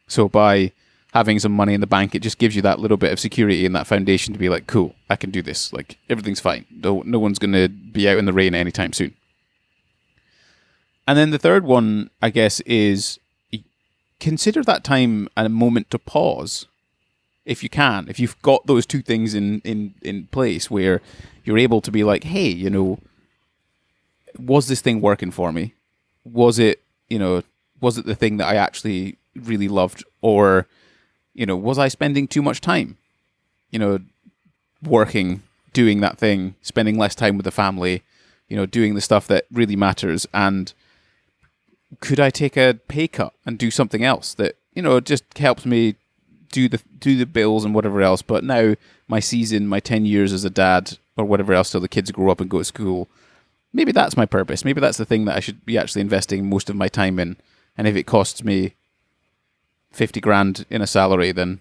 Speaker 1: So by having some money in the bank, it just gives you that little bit of security and that foundation to be cool, I can do this. Everything's fine. No one's going to be out in the rain anytime soon. And then the third one, I guess, is consider that time a moment to pause. If you can, if you've got those 2 things in place where you're able to be hey, was this thing working for me? Was it the thing that I actually really loved? Or, was I spending too much time, working, doing that thing, spending less time with the family, doing the stuff that really matters? And could I take a pay cut and do something else that, just helps me do the bills and whatever else? But now my 10 years as a dad or whatever else till the kids grow up and go to school, maybe that's my purpose. Maybe that's the thing that I should be actually investing most of my time in. And if it costs me 50 grand in a salary, then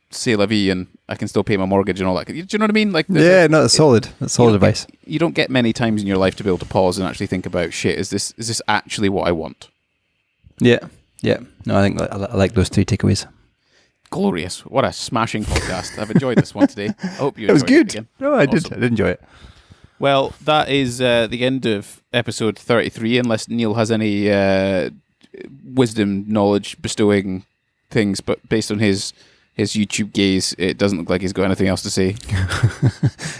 Speaker 1: c'est la vie, and I can still pay my mortgage and all that. Do you know what I mean?
Speaker 2: That's solid. That's solid advice.
Speaker 1: You don't get many times in your life to be able to pause and actually think about, shit, is this actually what I want?
Speaker 2: Yeah. No, I think I like those 3 takeaways.
Speaker 1: Glorious. What a smashing podcast. I've enjoyed this one today. I hope you enjoyed
Speaker 2: it was good.
Speaker 1: Again.
Speaker 2: No, I did enjoy it.
Speaker 1: Well, that is the end of episode 33, unless Neil has any wisdom, knowledge, bestowing things, but based on his YouTube gaze, it doesn't look like he's got anything else to say.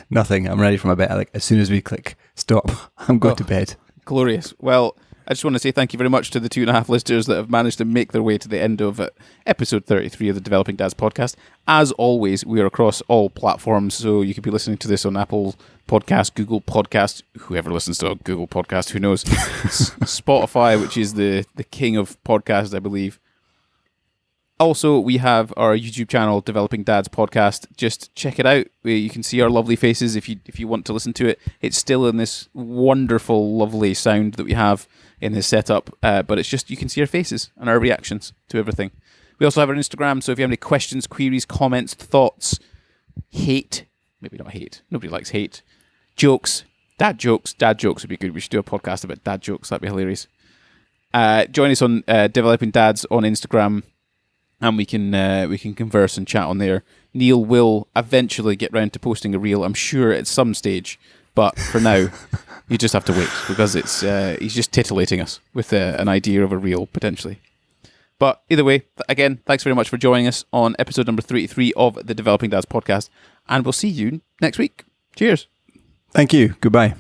Speaker 2: Nothing. I'm ready for my bed. As soon as we click stop, I'm going to bed.
Speaker 1: Glorious. Well, I just want to say thank you very much to the 2.5 listeners that have managed to make their way to the end of episode 33 of the Developing Dads podcast. As always, we are across all platforms, so you could be listening to this on Apple Podcast, Google Podcast, whoever listens to a Google Podcast, who knows, Spotify, which is the king of podcasts, I believe. Also, we have our YouTube channel, Developing Dads Podcast. Just check it out. You can see our lovely faces if you want to listen to it. It's still in this wonderful, lovely sound that we have in this setup, but it's just, you can see our faces and our reactions to everything. We also have our Instagram, so if you have any questions, queries, comments, thoughts, hate, maybe not hate, nobody likes hate, jokes, dad jokes would be good. We should do a podcast about dad jokes. That'd be hilarious. Join us on Developing Dads on Instagram, and we can converse and chat on there. Neil will eventually get round to posting a reel, I'm sure, at some stage, But for now, you just have to wait because he's just titillating us with an idea of a reel potentially. But either way, again, thanks very much for joining us on episode number 33 of the Developing Dads podcast, and we'll see you next week. Cheers.
Speaker 2: Thank you. Goodbye.